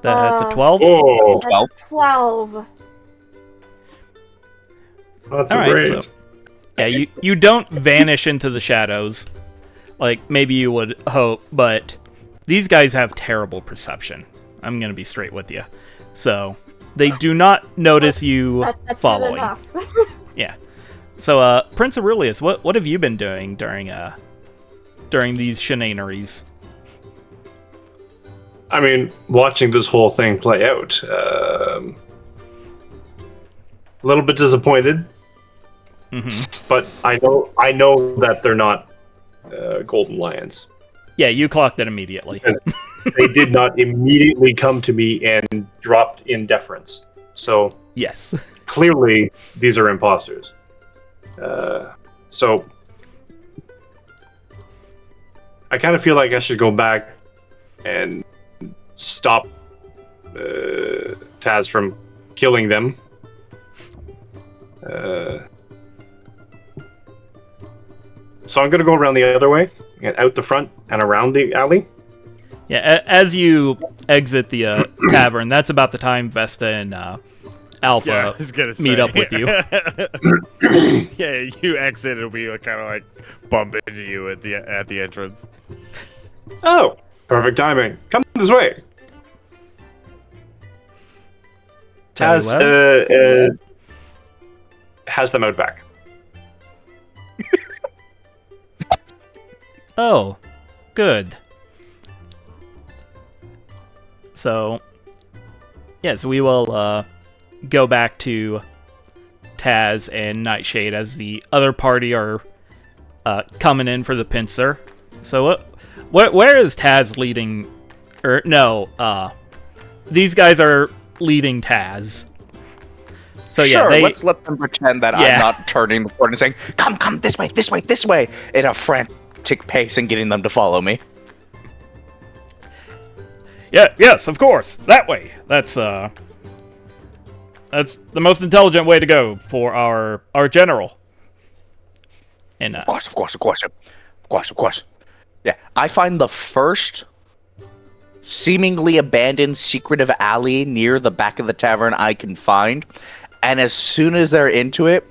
That's a 12. Oh, 12. 12. that's All right, great. so yeah, you don't vanish into the shadows like maybe you would hope, but these guys have terrible perception. I'm gonna be straight with you, so they do not notice you That's following. good enough. Yeah. So, Prince Aurelius, what have you been doing during these shenaneries? I mean, watching this whole thing play out, a little bit disappointed, Mm-hmm. but I know that they're not golden lions. Yeah, you clocked it immediately. They did not immediately come to me and dropped in deference. So Yes. clearly, these are imposters. So I kind of feel like I should go back and stop Taz from killing them. So I'm going to go around the other way, out the front and around the alley. Yeah, as you exit the tavern, that's about the time Vesta and Alpha Yeah, I was gonna say. meet up with you. Yeah, you exit, it'll be kind of like bump into you at the entrance. Oh, perfect timing. Come this way. Taz has them out back. Oh, good. So, yes, we will go back to Taz and Nightshade as the other party are coming in for the pincer. So, where is Taz leading? Or no, these guys are leading Taz. So yeah, Sure, let's let them pretend that Yeah. I'm not turning the corner and saying, come, this way, in a frantic pace and getting them to follow me. Yeah, yes, of course. That way. That's the most intelligent way to go for our general. And Of course. Yeah, I find the first seemingly abandoned secretive alley near the back of the tavern I can find, and as soon as they're into it,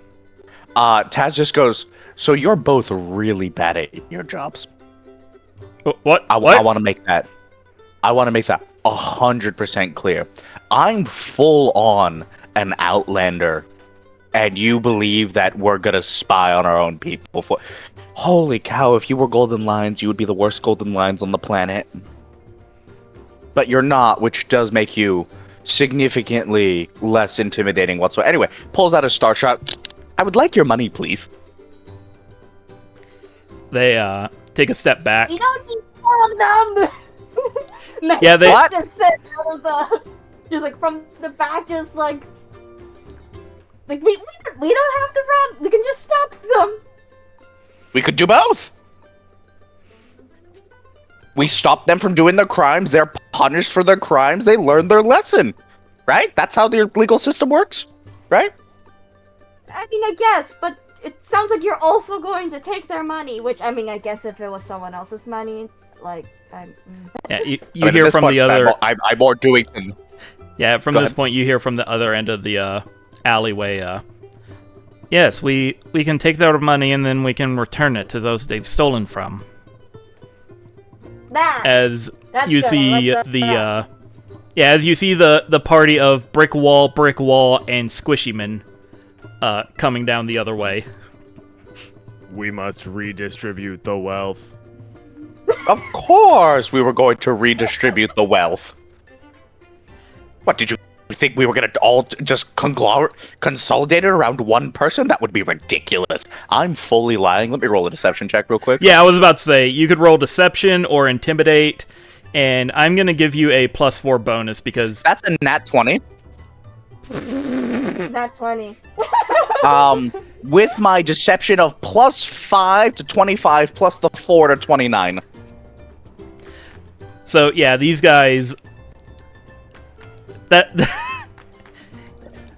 Taz just goes, so you're both really bad at your jobs. what? I What? want to make that 100% clear. I'm full on an outlander, and you believe that we're gonna spy on our own people. Holy cow, if you were golden lions, you would be the worst golden lions on the planet. But you're not, which does make you significantly less intimidating whatsoever. Anyway, pulls out a star shot. I would like your money, please. They take a step back. We don't need all of them. Yeah, they- What? Just sit out of the, just like from the back, just like Like, we don't have to run. We can just stop them. We could do both. We stop them from doing their crimes. They're punished for their crimes. They learn their lesson. Right? That's how the legal system works. Right? I mean, I guess, but it sounds like you're also going to take their money, which, I mean, I guess if it was someone else's money, like, Yeah, you hear from the other... I'm more doing... Yeah, from this point, you hear from the other end of the alleyway, yes, we can take their money and then we can return it to those they've stolen from. As you see as you see the party of Brick Wall, and Squishyman coming down the other way. We must redistribute the wealth. Of course we were going to redistribute the wealth. What, did you think we were going to all just consolidate it around one person? That would be ridiculous. I'm fully lying. Let me roll a deception check real quick. Yeah, I was about to say, you could roll deception or intimidate, and I'm going to give you a +4 bonus because... That's a nat 20. Nat 20. With my deception of +5 to 25 plus the 4 to 29. So, yeah, these guys...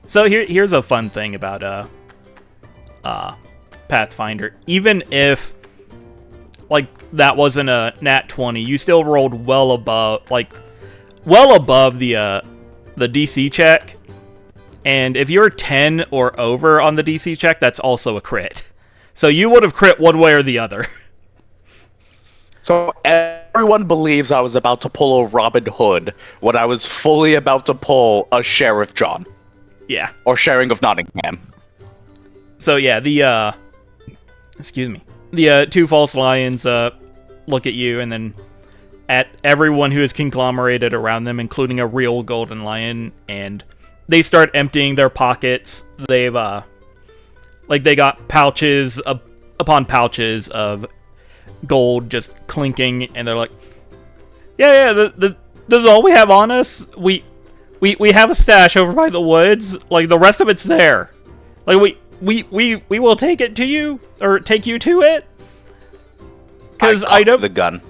So here's a fun thing about Pathfinder. Even if like that wasn't a nat 20, you still rolled well above the DC check. And if you're 10 or over on the DC check, that's also a crit. So you would have crit one way or the other. So everyone believes I was about to pull a Robin Hood when I was fully about to pull a Sheriff John. Yeah. Or Sheriff of Nottingham. So yeah, the two false lions look at you and then at everyone who is conglomerated around them, including a real golden lion, and they start emptying their pockets. They've they got pouches upon pouches of gold just clinking, and they're like, yeah, this is all we have on us. We have a stash over by the woods. Like, the rest of it's there. Like, we will take it to you, or take you to it. Because I don't... the gun.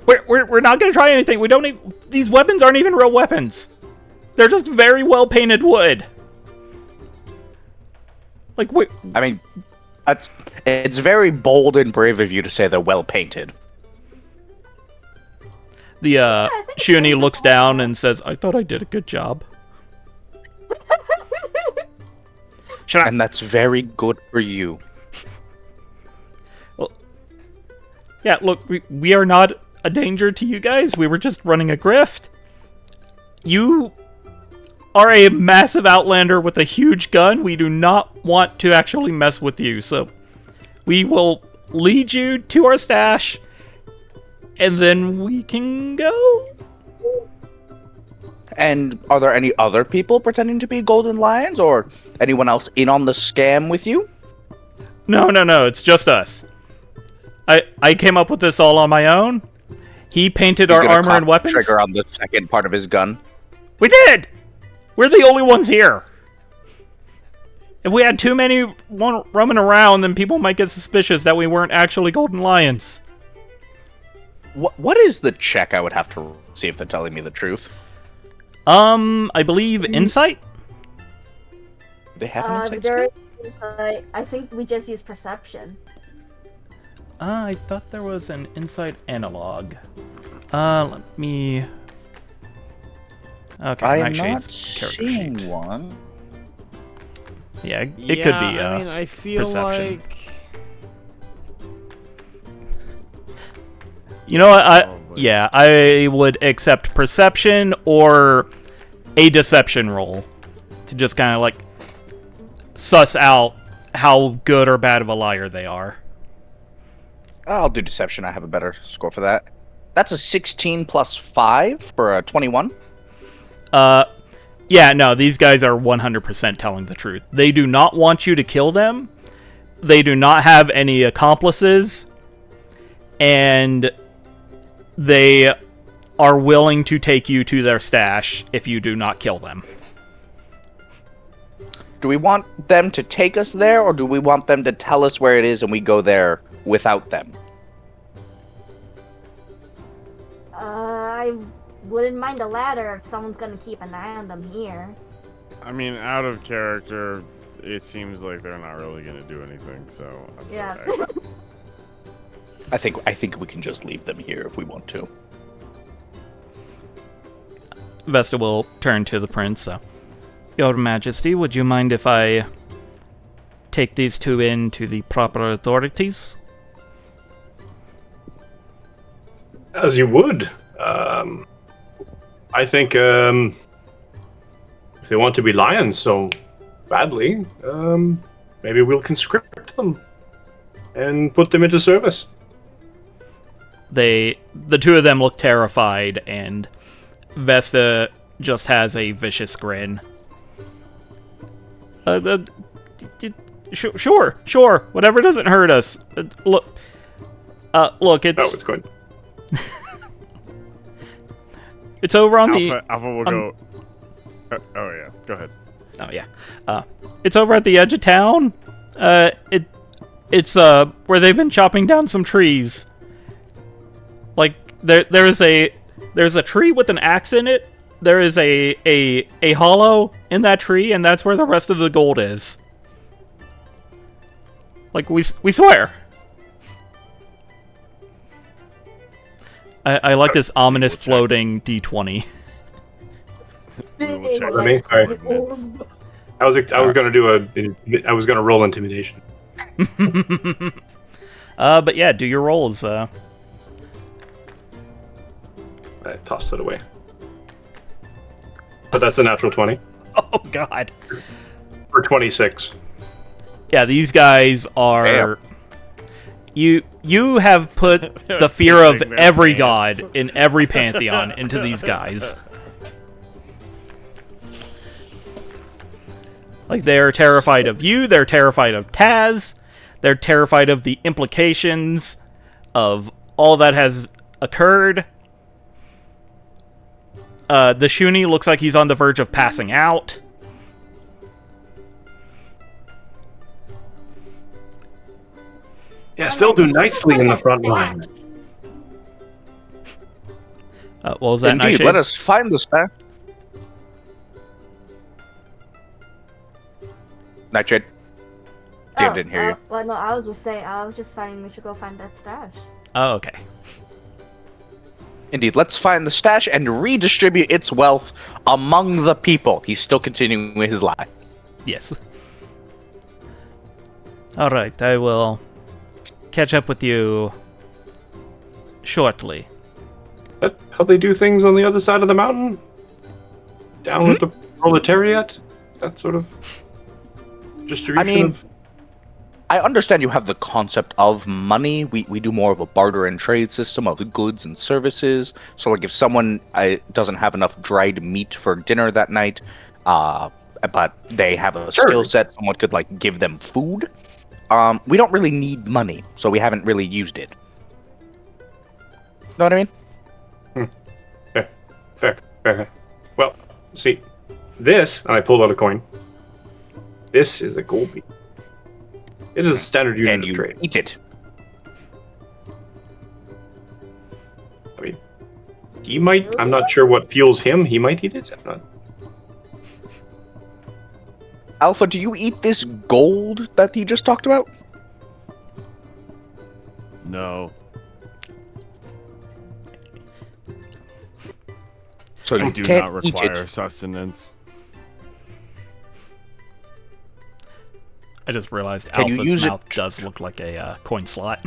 We're not gonna try anything. We don't even... These weapons aren't even real weapons. They're just very well painted wood. Like, I mean, it's very bold and brave of you to say they're well painted. The Shuni looks down and says, "I thought I did a good job." And that's very good for you. Well, yeah, look, we are not a danger to you guys. We were just running a grift. You are a massive outlander with a huge gun. We do not want to actually mess with you, so we will lead you to our stash, and then we can go. And are there any other people pretending to be golden lions, or anyone else in on the scam with you? No, it's just us. I came up with this all on my own. He painted our armor and weapons. Trigger on the second part of his gun. We did! We're the only ones here. If we had too many roaming around, then people might get suspicious that we weren't actually golden lions. What is the check I would have to see if they're telling me the truth? I believe insight? They have an insight there skill? is insight. I think we just use perception. I thought there was an insight analog. Let me... Okay, I'm actually, not it's character seeing sheet. one. Yeah, it could be I mean, I feel perception. like... You know what? I would accept perception or a deception roll to just kind of like suss out how good or bad of a liar they are. I'll do deception. I have a better score for that. That's a 16 plus 5 for a 21. Yeah, no, these guys are 100% telling the truth. They do not want you to kill them. They do not have any accomplices. And they are willing to take you to their stash if you do not kill them. Do we want them to take us there, or do we want them to tell us where it is and we go there without them? I wouldn't mind the latter if someone's gonna keep an eye on them here. I mean, out of character, it seems like they're not really gonna do anything. So Yeah. I think we can just leave them here if we want to. Vesta will turn to the prince. Your Majesty, would you mind if I take these two in to the proper authorities? As you would. I think if they want to be lions so badly, maybe we'll conscript them and put them into service. The two of them look terrified, and Vesta just has a vicious grin. Sure, whatever doesn't hurt us. Look, it's... No, it's good. It's over on Alpha will go... oh, yeah. Go ahead. Oh, yeah. It's over at the edge of town. It's where they've been chopping down some trees. Like, there's a tree with an axe in it. There is a hollow in that tree, and that's where the rest of the gold is. Like, we swear. I like this ominous floating D20. We will check For me? those Sorry. coordinates. I was gonna roll intimidation. But yeah, do your rolls. I tossed it away. But that's a natural 20 Oh God. for 26. Yeah, these guys are. Damn. You have put the fear of Pissing their every pants. god in every pantheon into these guys. Like, they're terrified of you, they're terrified of Taz, they're terrified of the implications of all that has occurred. The Shuni looks like he's on the verge of passing out. Yeah, still do nicely in the front line. What was that, Indeed, Nightshade? let us find the stash. Nightshade. Damn, didn't hear you. Well, no, I was just saying we should go find that stash. Oh, okay. Indeed, let's find the stash and redistribute its wealth among the people. He's still continuing with his lie. Yes. Alright, I will catch up with you shortly. That how they do things on the other side of the mountain? Down with the proletariat? That sort of distribution I mean, of... I understand you have the concept of money. We do more of a barter and trade system of goods and services. So, like, if someone doesn't have enough dried meat for dinner that night, but they have a skill set, someone could, like, give them food. We don't really need money, so we haven't really used it. Know what I mean? Fair. Well, see, this, and I pulled out a coin. This is a gold bean. It is a standard unit And of you trade. eat it. I mean, he might. I'm not sure what fuels him. He might eat it. I'm not. Alpha, do you eat this gold that he just talked about? No. So I you do can't not eat require it. sustenance. I just realized Can you Alpha's use it- mouth does look like a coin slot.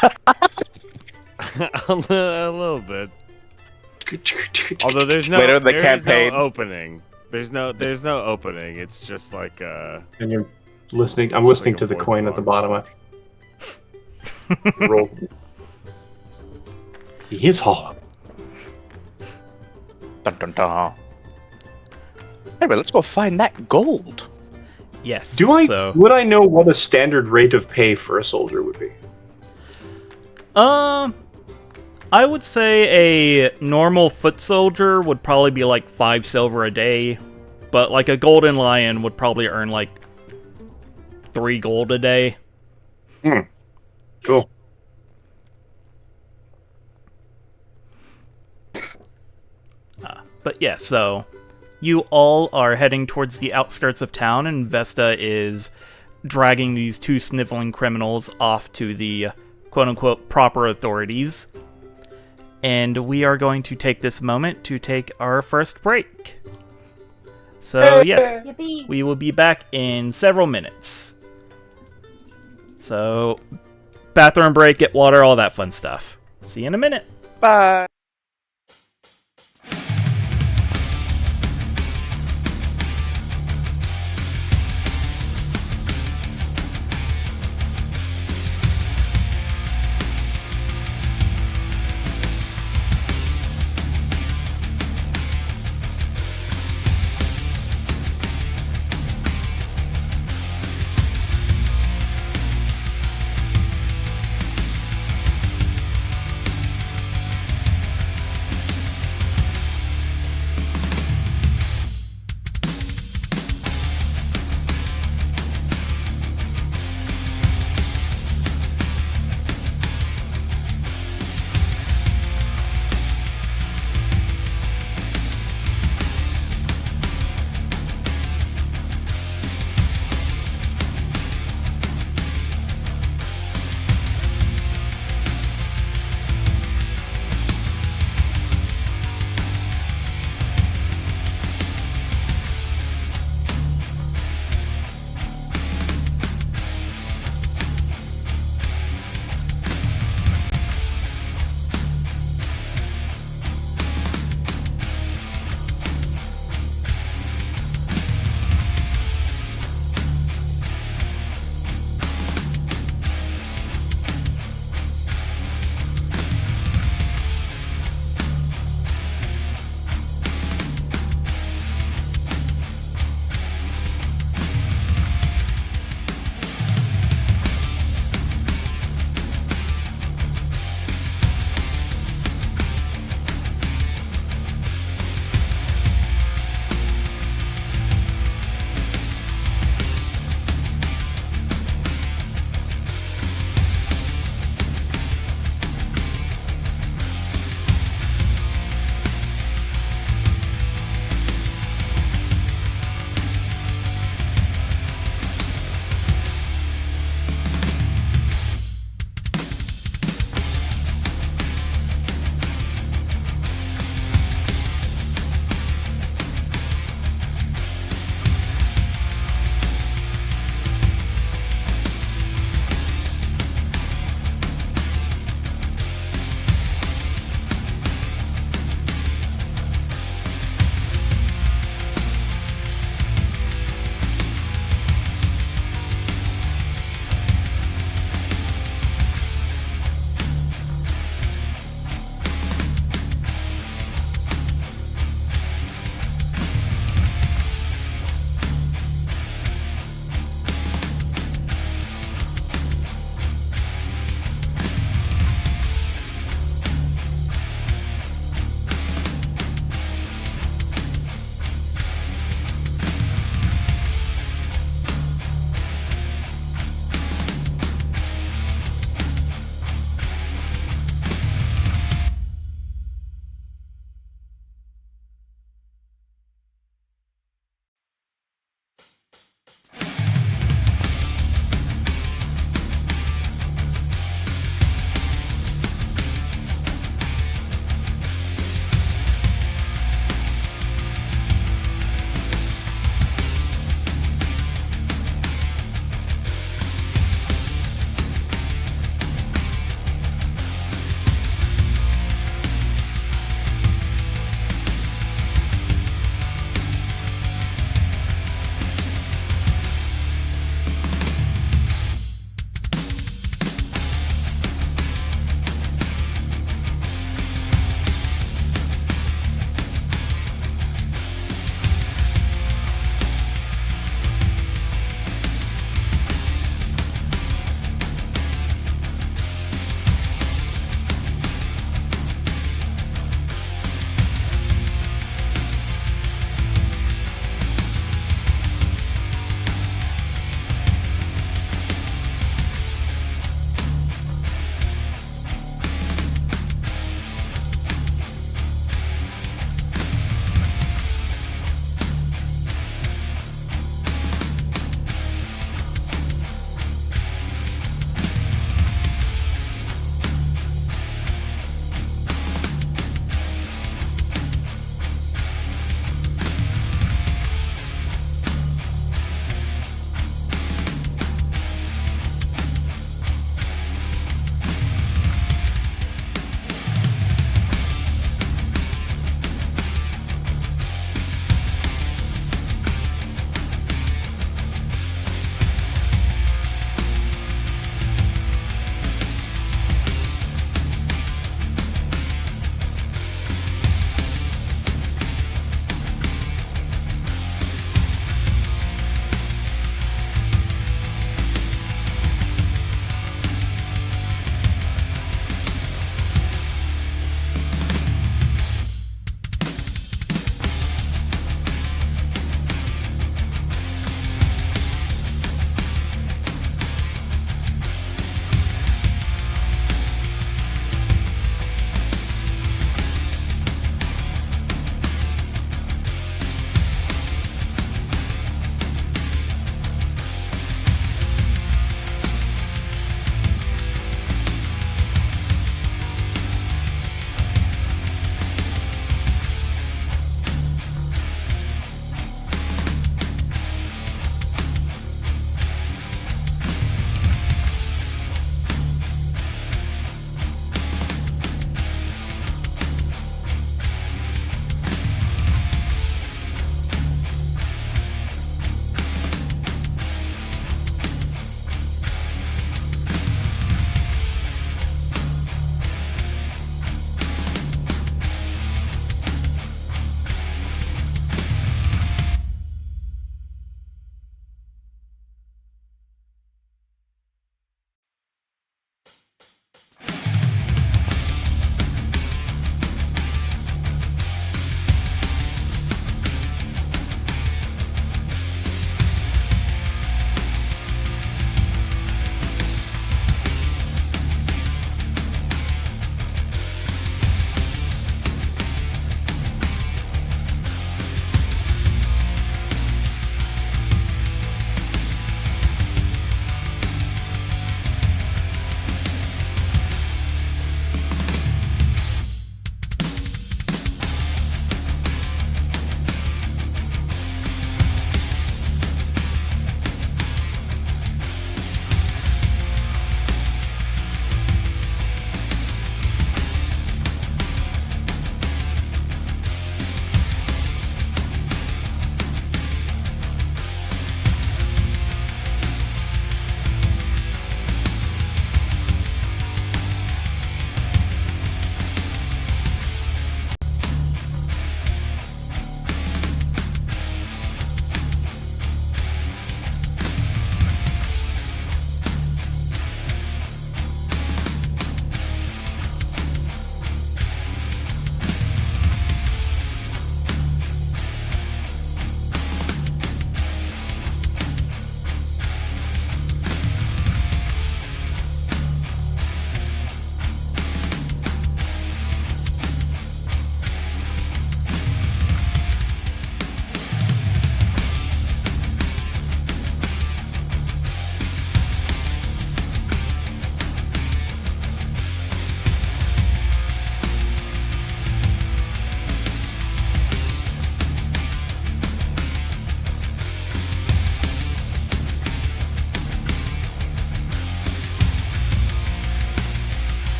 A little bit. Although there's no, Later in the there is campaign. no opening. There's no opening. It's just like And you're listening. I'm listening Like to a the voice coin at the bottom. Roll. He is hollow. Dun, dun, dun. Anyway, let's go find that gold. Yes. Do I? So, Would I know what a standard rate of pay for a soldier would be? I would say a normal foot soldier would probably be like 5 silver a day. but like a golden lion would probably earn like 3 gold a day. Cool. But yeah, so you all are heading towards the outskirts of town, and Vesta is dragging these 2 sniveling criminals off to the quote-unquote proper authorities. And we are going to take this moment to take our first break. So yes, Yippee. we will be back in several minutes. So, bathroom break, get water, all that fun stuff. See you in a minute. Bye.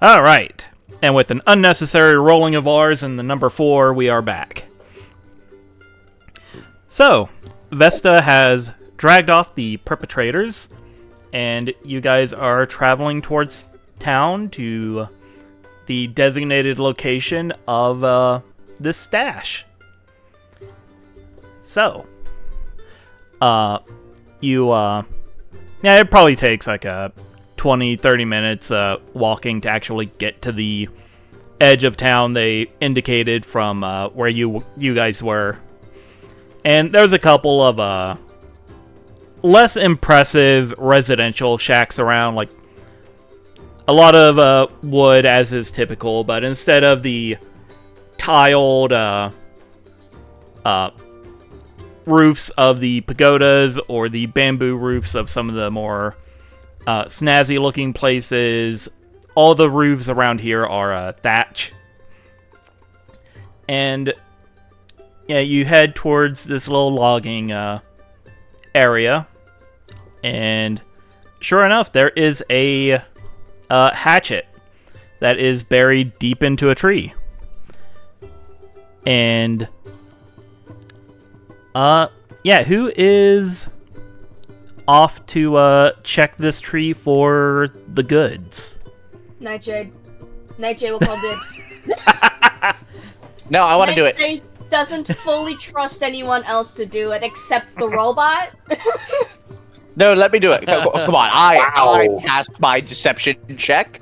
All right. And with an unnecessary rolling of R's and the number 4, we are back. So, Vesta has dragged off the perpetrators, and you guys are traveling towards town to the designated location of this stash. So, it probably takes like a 20-30 minutes walking to actually get to the edge of town they indicated from where you guys were. And there's a couple of less impressive residential shacks around, like a lot of wood, as is typical, but instead of the tiled roofs of the pagodas or the bamboo roofs of some of the more snazzy looking places, all the roofs around here are thatch. And yeah, you head towards this little logging area, and sure enough, there is a hatchet that is buried deep into a tree. And who is off to check this tree for the goods? Nightshade. Nightshade will call dibs. No, I want to do it. Nightshade doesn't fully trust anyone else to do it except the robot. No, let me do it. Come on, I Wow. cast my deception check.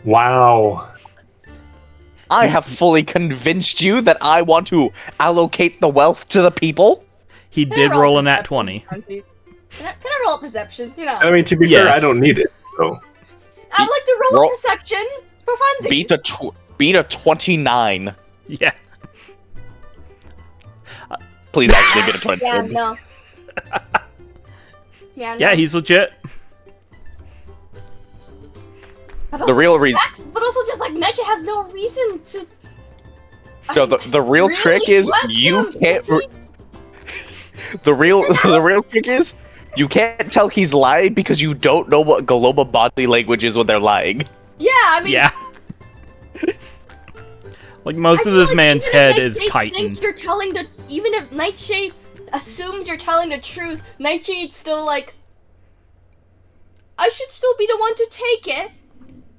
Wow. I have fully convinced you that I want to allocate the wealth to the people. He Can I did roll a nat perception, 20. please? Can I roll a perception? You know, I mean, to be Yes. fair, I don't need it. So I'd like to roll roll- a perception for funsies. Beat a 29. Yeah. Please actually beat a 29. Yeah, no. Yeah, no. Yeah, he's legit. But The also real just reason- But also just like Nightshade has no reason to. No, the real Really trick is trust you him? can't. He's- The real trick is you can't tell he's lying because you don't know what Galoma body language is when they're lying. Yeah, I mean. Yeah. Like, most I of this feel like man's even if head is Nightshade tightened. thinks you're telling the. Even if Nightshade assumes you're telling the truth, Nightshade's still like. I should still be the one to take it.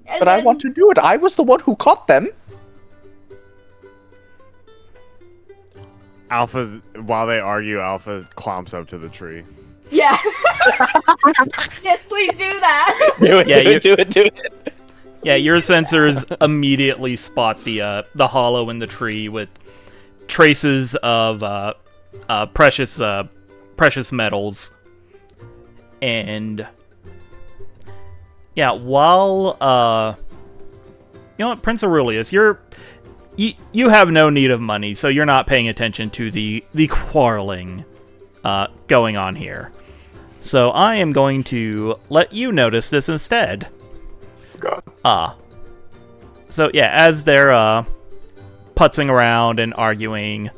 And But I then- want to do it. I was the one who caught them. Alpha's while they argue, Alpha clomps up to the tree. Yeah. Yes, please do that. Do it. Yeah, do it. Yeah, your sensors immediately spot the hollow in the tree with traces of precious metals. And yeah, while you know what, Prince Aurelius, you have no need of money, so you're not paying attention to the quarreling going on here. So I am going to let you notice this instead. God. So yeah, as they're putzing around and arguing,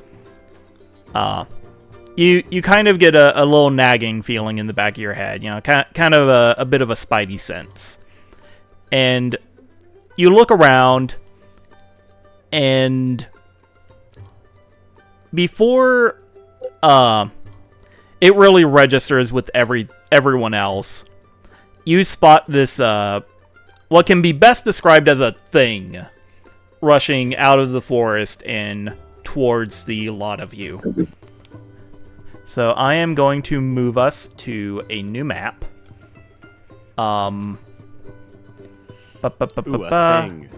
you kind of get a little nagging feeling in the back of your head, you know, kind of a bit of a spidey sense. And you look around, and before it really registers with everyone else, you spot this what can be best described as a thing rushing out of the forest and towards the lot of you. So I am going to move us to a new map. Ooh, a thing.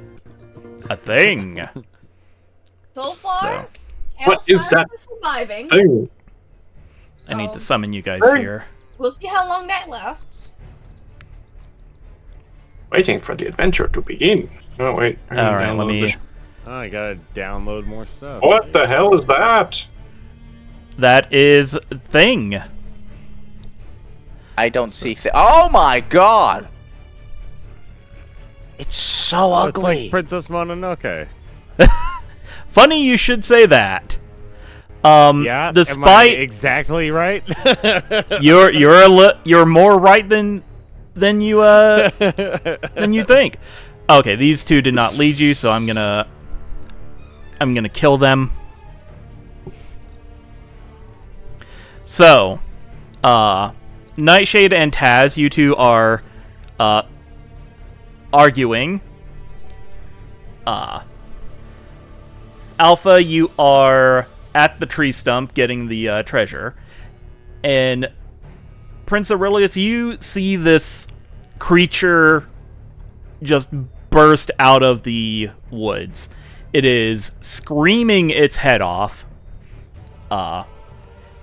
A thing. So far, So What is Hellfire that? is surviving. Thing. I need to summon you guys Hey. here. We'll see how long that lasts. Waiting for the adventure to begin. Oh wait. All right, let me. Oh, I gotta download more stuff. What the hell is that? That is thing. I don't see. Oh my god! It's so Oh, it's ugly. like Princess Mononoke. Funny you should say that. Yeah, am I Despite exactly right? you're more right than you think. Okay, these two did not lead you, so I'm gonna kill them. So, Nightshade and Taz, you two are arguing. Alpha, you are at the tree stump getting the treasure. And Prince Aurelius, you see this creature just burst out of the woods. It is screaming its head off.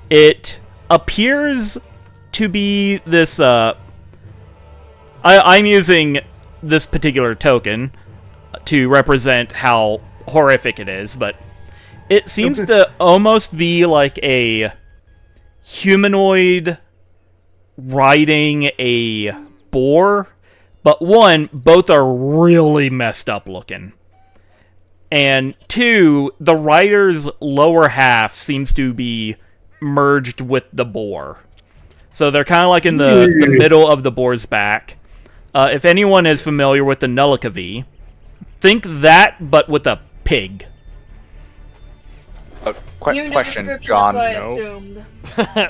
It appears to be this, I'm using this particular token to represent how horrific it is, but it seems to almost be like a humanoid riding a boar, but one, both are really messed up looking. And two, the rider's lower half seems to be merged with the boar. So they're kind of like in the middle of the boar's back. If anyone is familiar with the Nullikavi, think that, but with a pig. Question, John. I assumed.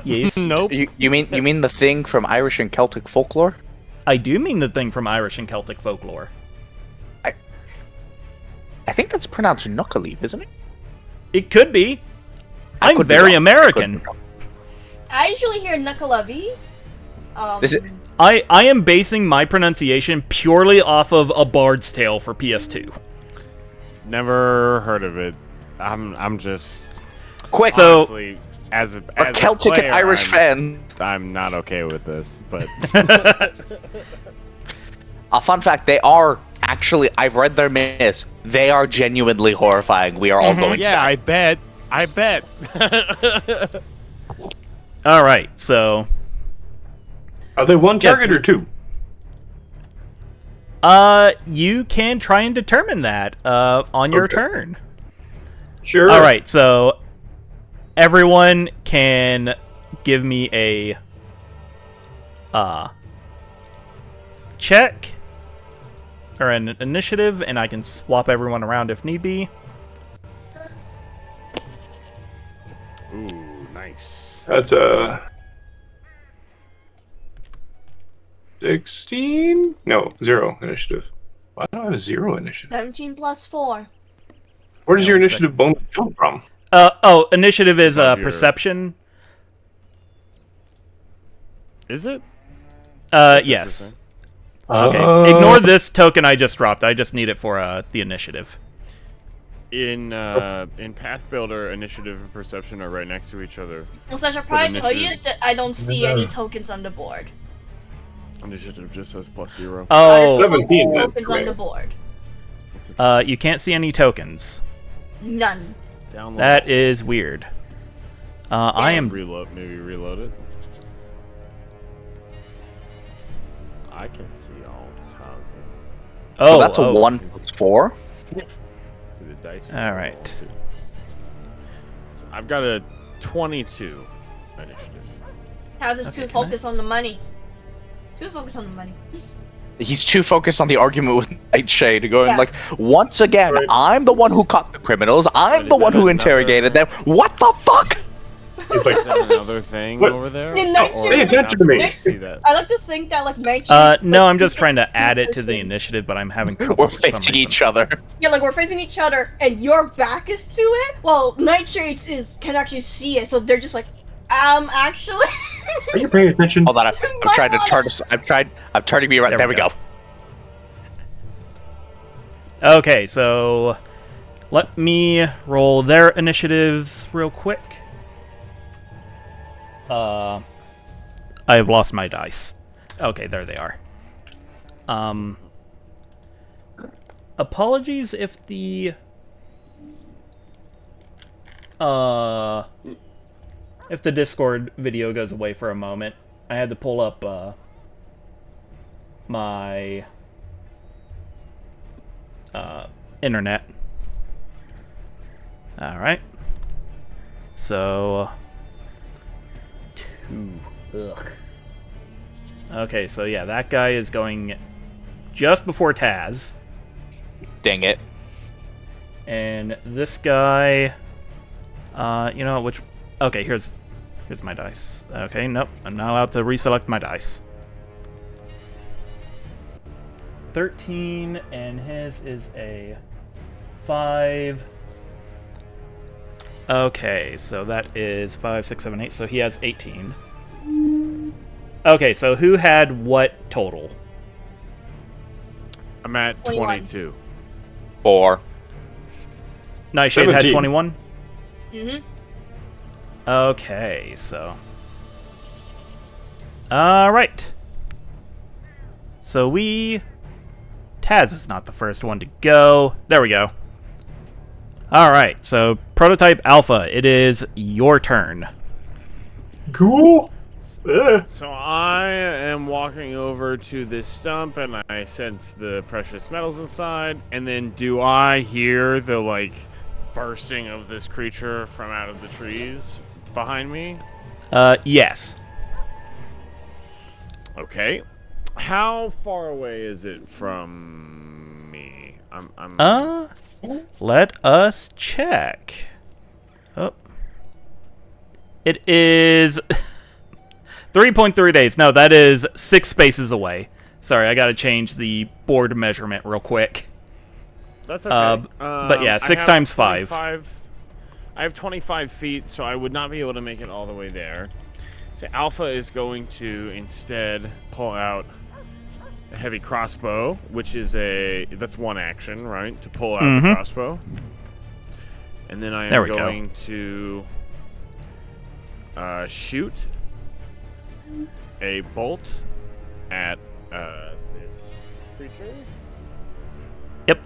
Yes. Nope. You mean the thing from Irish and Celtic folklore? I do mean the thing from Irish and Celtic folklore. I think that's pronounced knuckleaf, isn't it? It could be. I'm could be very wrong. American. I usually hear Nukkalavi. Is it? I am basing my pronunciation purely off of A Bard's Tale for PS2. Never heard of it. I'm just Quick, So- honestly, as a Celtic player, and Irish fan. I'm not okay with this, but A fun fact: they are actually. I've read their myths. They are genuinely horrifying. We are all going to yeah, die. I bet. Alright, so... Are they one Yes, target or two? You can try and determine that on your Okay. turn. Sure. Alright, so... Everyone can give me a... check. Or an initiative, and I can swap everyone around if need be. Ooh, nice. That's a 16? No, 0 initiative. Why do I have a 0 initiative? 17 plus 4. Where does your one initiative bonus come from? Initiative is Above your- perception. Is it? Yes. Okay. Ignore this token I just dropped. I just need it for the initiative. In Path Builder, initiative and perception are right next to each other. Well, so I should probably tell you initiative. that I don't see any tokens on the board. Initiative just says +0. Oh, There's no 17 then, tokens on the board. you can't see any tokens. None. Download. That is weird. I am... reload. Maybe reload it. I can see all tokens. Oh, So that's a 1 plus 4. See the dice. All right. So I've got a 22 initiative. How's this Okay, too can I- focused on the money? Too focused on the money. He's too focused on the argument with Nightshade, going Yeah. like, once again, Right. I'm the one who caught the criminals. I'm But the is one that who another- interrogated them. What the fuck? He's like, Is that another thing What? over there? Yeah, no, Or pay am I attention not to me. supposed See that? I like to think that like Nightshade. no, I'm just trying to add it to the initiative, but I'm having trouble We're for some facing reason. each other. Yeah, like we're facing each other, and your back is to it. Well, Nightshades can actually see it, so they're just like, actually. are you paying attention? Hold on, I'm trying to turn us. I'm turning to be right. There we go. Okay, so let me roll their initiatives real quick. I have lost my dice. Okay, there they are. Apologies if the Discord video goes away for a moment. I had to pull up my internet. Alright. So... 2. Ugh. Okay, so yeah, that guy is going just before Taz. Dang it. And this guy, you know which? Okay, here's my dice. Okay, nope, I'm not allowed to reselect my dice. 13, and his is a 5. Okay, so that is 5, 6, 7, 8. So he has 18. Okay, so who had what total? I'm at 21. 22. 4. Nightshade had 17. 21. Mm-hmm. Okay, so. Alright. So Taz is not the first one to go. There we go. Alright, so Prototype Alpha, it is your turn. Cool. So I am walking over to this stump and I sense the precious metals inside. And then do I hear the, like, bursting of this creature from out of the trees behind me? Yes. Okay. How far away is it from me? I'm Let us check. Oh. It is 3.3 days. No, that is 6 spaces away. Sorry, I gotta change the board measurement real quick. That's okay. But yeah, I 6 have times 5. 25 I have 25 feet, so I would not be able to make it all the way there. So Alpha is going to instead pull out a heavy crossbow, which is that's one action, right? To pull out the crossbow. And then I am going to shoot a bolt at this creature. Yep.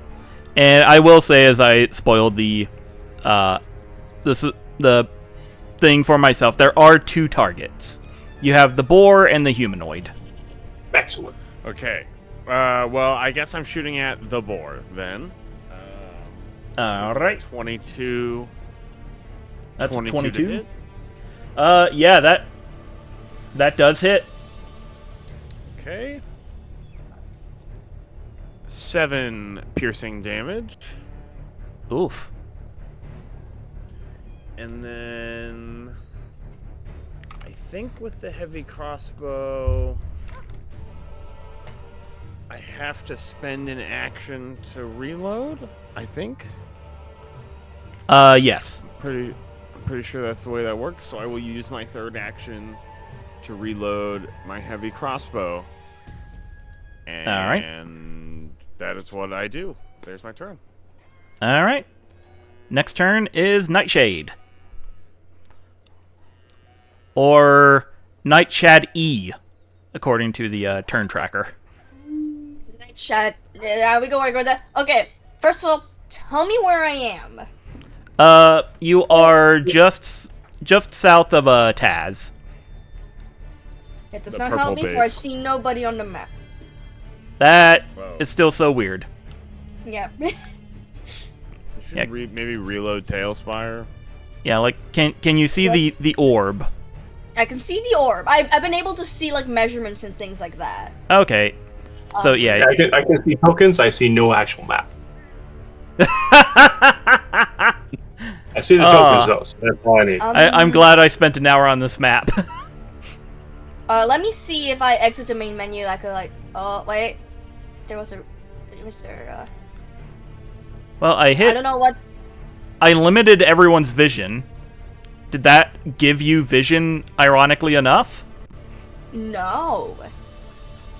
And I will say, as I spoiled the thing for myself, there are 2 targets. You have the boar and the humanoid. Excellent. Okay. Well, I guess I'm shooting at the boar then. All right. 22. That's 22 to 22. hit. Yeah, that does hit. Okay. 7 piercing damage. Oof. And then I think with the heavy crossbow, I have to spend an action to reload, I think. Yes. I'm pretty sure that's the way that works, so I will use my third action to reload my heavy crossbow. And that is what I do. There's my turn. All right. Next turn is Nightshade. Or Nightshade E, according to the turn tracker. Nightshade. We go with that. Okay, first of all, tell me where I am. You are just south of Taz. It does The not purple help me, for I base. see nobody on the map. That Whoa. is still so weird. Yeah. You should Yeah. maybe reload Tailspire. Yeah, like can you see the orb? I can see the orb. I've been able to see like measurements and things like that. Okay. So yeah. Yeah, I can see tokens. I see no actual map. I see the tokens though. So that's all I need. I'm glad I spent an hour on this map. Let me see if I exit the main menu. I could like. Oh wait, was there? Well, I I don't know what. I limited everyone's vision. Did that give you vision, ironically enough? No.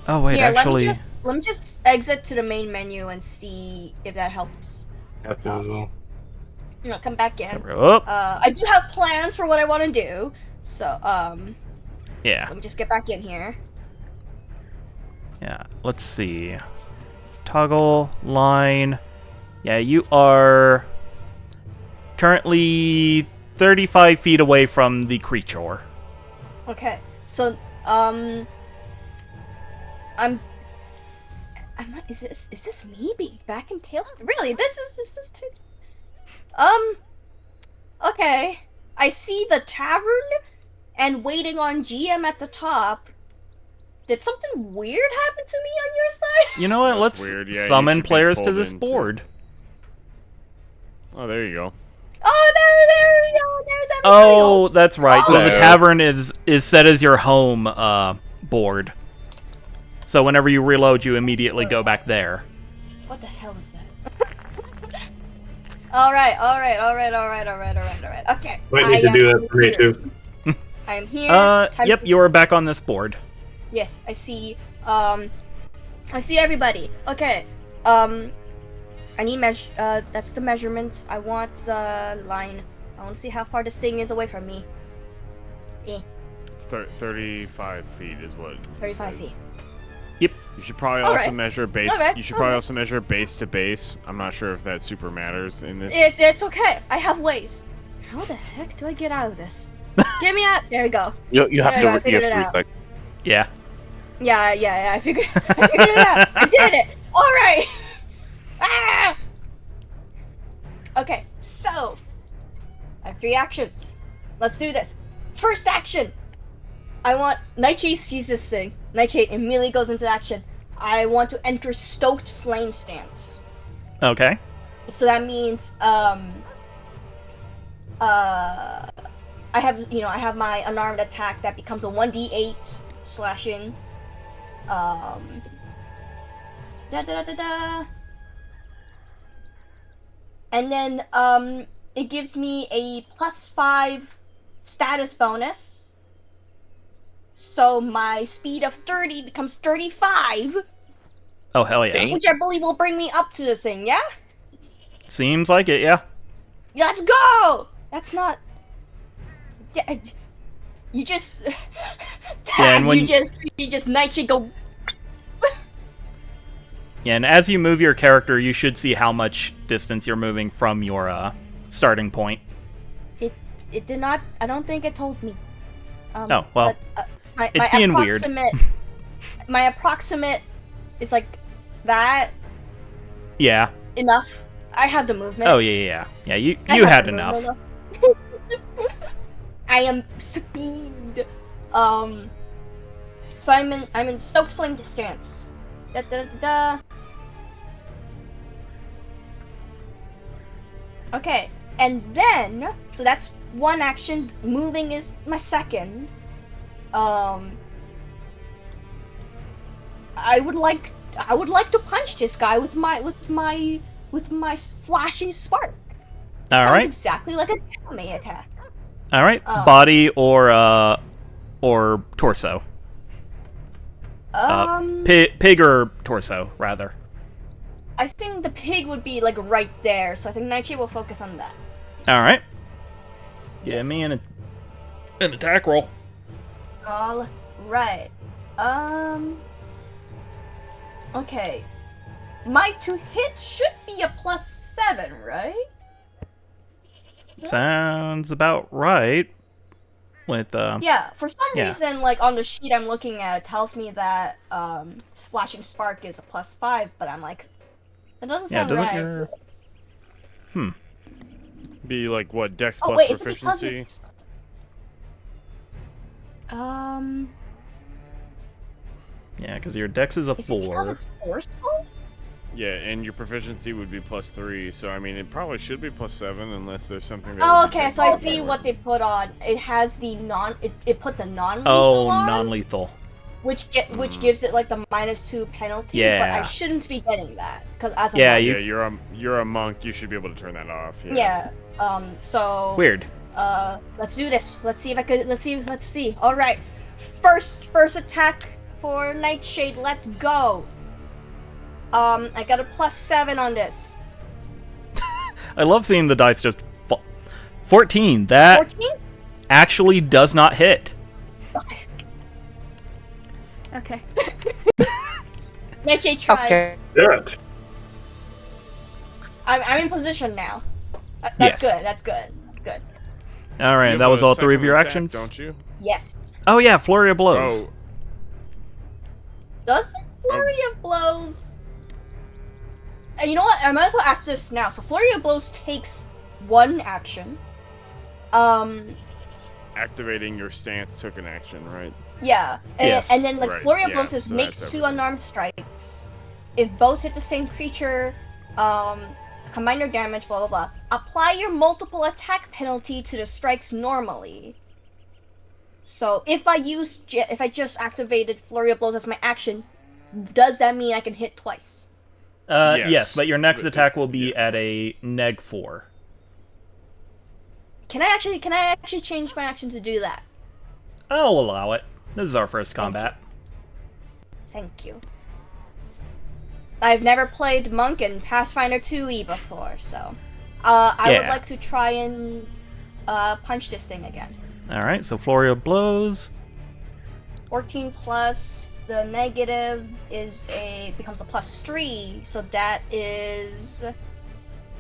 Oh wait, Here, actually. let me just exit to the main menu and see if that helps. Have to as well. You know, come back in. Oh, I do have plans for what I want to do, so yeah. let me just get back in here. Yeah, let's see. Toggle line. Yeah, you are currently 35 feet away from the creature. Okay, so I'm not. Is this me being back in Tails? Really? This is Tails? Okay. I see the tavern and waiting on GM at the top. Did something weird happen to me on your side? You know what? That's Let's weird. Yeah, you summon should be players to pulled this into- board. Oh, there you go. Oh, there we go. There's everybody. Oh, that's right. So the Hello. tavern is set as your home board. So whenever you reload, you immediately go back there. What the hell is that? all right. Okay. Might need to do that for me here. too. I am here. Time Yep, to- you are back on this board. Yes, I see. I see everybody. Okay. I need that's the measurements. I want line. I want to see how far this thing is away from me. It's 35 feet is what. it 35 said. feet. You should probably All also right. measure base. All right. You should All probably right. also measure base to base. I'm not sure if that super matters in this. It's okay. I have ways. How the heck do I get out of this? Get me out. There we go. You have Yeah, I to figured it out. reflect. Yeah. Yeah. I figured it out. I did it. All right. Ah! Okay, so I have 3 actions. Let's do this. First action. I want Nightshade sees this thing. Nightshade immediately goes into action. I want to enter Stoked Flame stance. Okay. So that means I have my unarmed attack that becomes a 1d8 slashing. And then it gives me a +5 status bonus. So my speed of 30 becomes 35, Oh, hell yeah. Dang. which I believe will bring me up to this thing, yeah? Seems like it, yeah. Let's go! That's not... Yeah, you just... Yeah, and when- you just Nightshade go... Yeah, and as you move your character, you should see how much distance you're moving from your starting point. It did not... I don't think it told me. Oh, well, my it's being weird. My approximate is like that Yeah. enough. I have the movement. Oh, yeah. Yeah, you I you have had the enough. movement. I am speed. So I'm in Stoked Flame stance. Okay, and then so that's one action. Moving is my second. I would like to punch this guy with my flashing spark. All Sounds right. exactly like an anime attack. All right. Oh. Body or torso. Pig or torso, rather. I think the pig would be like right there, so I think Nightshade will focus on that. All right. Give Yes. me an attack roll. All right. Okay. My to hit should be a +7, right? Sounds about right. With Yeah. For some Yeah. reason, like on the sheet I'm looking at, it tells me that splashing spark is a +5, but I'm like, that doesn't yeah, sound doesn't right. your Be like what? Dex Oh plus wait, is it because proficiency. it's yeah, because your dex is a Is it because 4. it's forceful? Yeah, and your proficiency would be +3. So I mean, it probably should be +7 unless there's something. That Oh, would be okay. So I see different. what they put on. It has the it put the non-lethal Oh, on, non-lethal. which gives it like the -2 penalty. But Yeah. I shouldn't be getting that because as a Yeah, monk, you- Yeah, you're a monk. You should be able to turn that off. yeah. So Weird. let's do this. Let's see if I could. Let's see. All right. First attack for Nightshade. Let's go. I got a +7 on this. I love seeing the dice just 14. That 14. actually does not hit. Okay. Nightshade tried. Okay. Good. I'm in position now. Yes. That's good. All right, You that have was a all 3 of second your attack, actions. don't you? Yes. Oh yeah, flurry of blows. Oh, Does Flurry of Blows... You know what? I might as well ask this now. So Flurry of Blows takes 1 action. activating your stance took an action, right? Yeah, Yes. and then like Right, Flurry of yeah, Blows is so make that's 2 everything. unarmed strikes. If both hit the same creature, combine their damage, blah blah blah. Apply your multiple attack penalty to the strikes normally. So if I just activated Flurry of Blows as my action, does that mean I can hit twice? Yes, but your next But attack will be yeah. at a -4. Can I actually change my action to do that? I'll allow it. This is our first Thank combat. Thank you. I've never played Monk in Pathfinder 2e before, so I would Yeah. like to try and punch this thing again. Alright, so Flurry of Blows. 14 plus the negative becomes a +3, so that is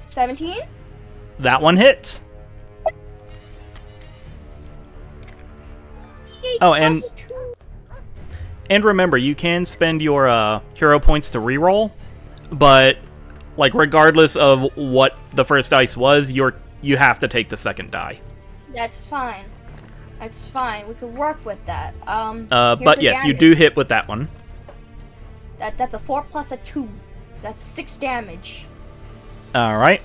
17. That one hits. Oh, and Plus 2. And remember, you can spend your hero points to reroll, but like regardless of what the first dice was, you have to take the second die. That's fine. That's fine. We could work with that. Here's But the yes, you damage. do hit with that one. That's a 4 plus a 2. That's 6 damage. All right.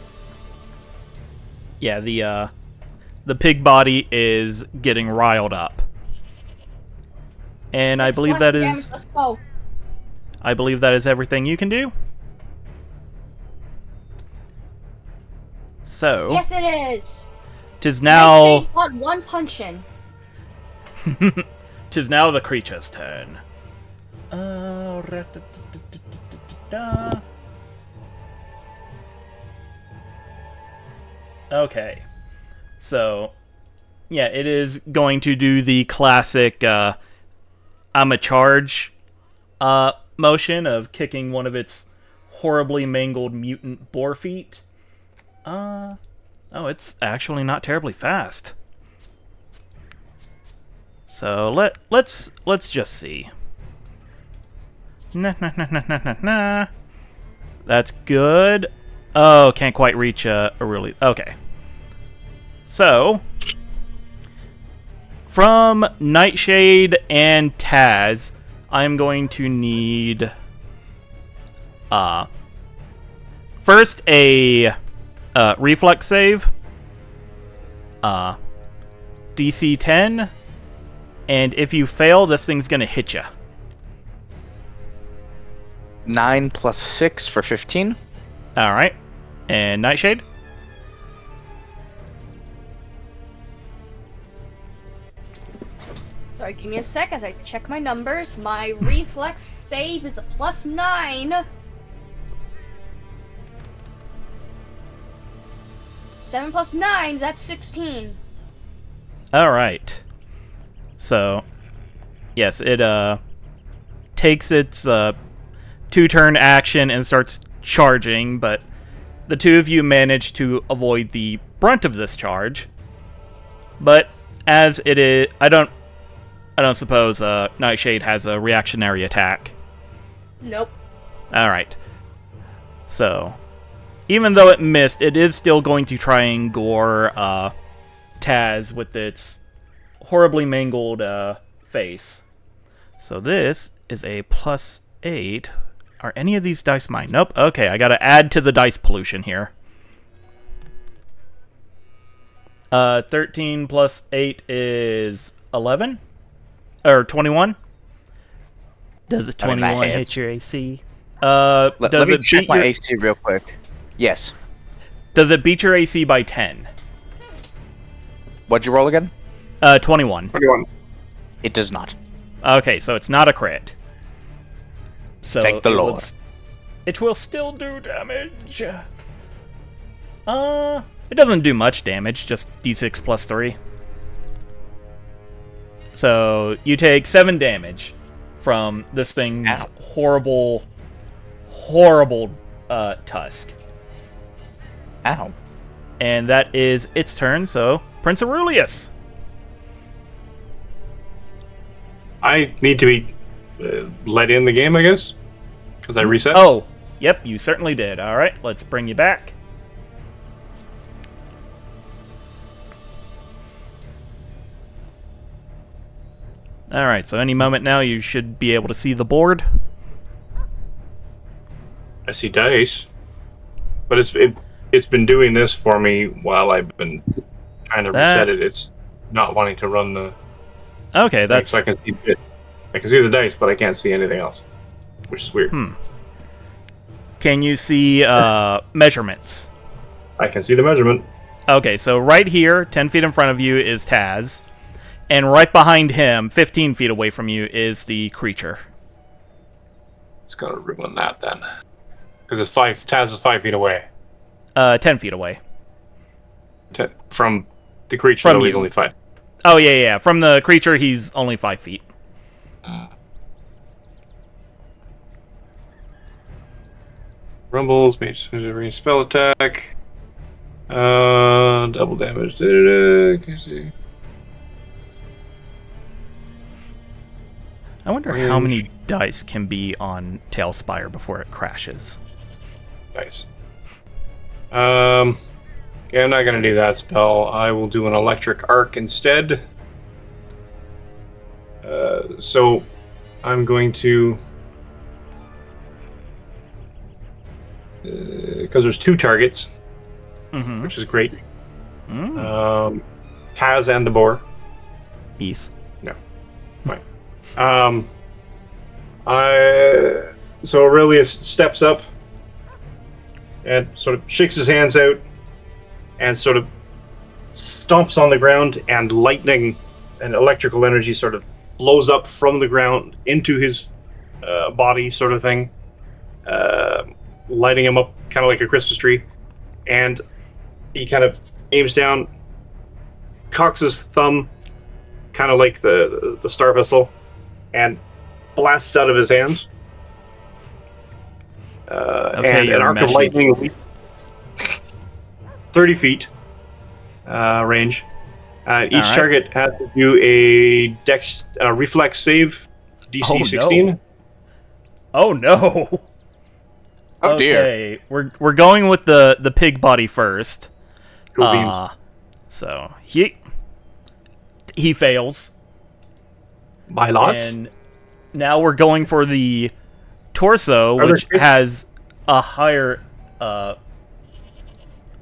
Yeah, the pig body is getting riled up, and I 6 believe slashing that damage, is let's go. everything you can do. So Yes, it is. tis now Nightshade got 1 punch in. tis now the creature's turn. Okay. So, yeah, it is going to do the classic I'm a charge motion of kicking one of its horribly mangled mutant boar feet. Oh, it's actually not terribly fast. So let's just see. Nah. That's good. Oh, can't quite reach a really... Okay. So, from Nightshade and Taz, I'm going to need... first, a reflex save. DC 10. And if you fail, this thing's going to hit you. 9 plus 6 for 15. Alright. And Nightshade? Sorry, give me a sec as I check my numbers. My reflex save is a +9. 7 plus 9, that's 16. Alright. So, yes, it takes its 2-turn action and starts charging, but the two of you manage to avoid the brunt of this charge. But as it is, I don't suppose Nightshade has a reactionary attack. Nope. Alright. So, even though it missed, it is still going to try and gore Taz with its horribly mangled face. So this is a +8. Are any of these dice mine? Nope. Okay, I gotta add to the dice pollution here. 13 plus 8 is 11? Or 21? Does a 21 hit your AC? Let Does me it check beat my your... AC real quick. Yes. Does it beat your AC by 10? What'd you roll again? 21. 21. It does not. Okay, so it's not a crit. So Thank the Lord. It will still do damage. It doesn't do much damage, just d6 plus 3. So you take 7 damage from this thing's Ow. horrible tusk. Ow. And that is its turn, so Prince Aurelius. I need to be let in the game, I guess, because I reset. Oh, yep, you certainly did. All right, let's bring you back. Alright, so any moment now you should be able to see the board. I see dice, but it's been doing this for me while I've been trying to reset it. It's not wanting to run the. Okay, that's. So I can see bits. I can see the dice, but I can't see anything else, which is weird. Can you see measurements? I can see the measurement. Okay, so right here, 10 feet in front of you is Taz, and right behind him, 15 feet away from you, is the creature. It's gonna ruin that then, because it's 5. Taz is 5 feet away. 10 feet away. From the creature, From though, he's you. only 5. Oh, yeah. From the creature, he's only 5 feet. Rumbles, mage range spell attack. Double damage. I wonder how many dice can be on Tailspire before it crashes. Nice. Okay, I'm not gonna do that spell. I will do an electric arc instead. So I'm going to, because there's 2 targets, which is great. Taz and the Boar. Ease. No. Right. So Aurelius steps up and sort of shakes his hands out and sort of stomps on the ground, and lightning and electrical energy sort of blows up from the ground into his body, sort of thing, lighting him up kind of like a Christmas tree. And he kind of aims down, cocks his thumb, kind of like the star vessel, and blasts out of his hands. And an arc of lightning, 30 feet range. Each target has to do a dex reflex save, DC 16. Oh no! Oh dear. Okay, we're going with the pig body first. Cool beans. So he fails. By lots. And now we're going for the torso, Are which there- has a higher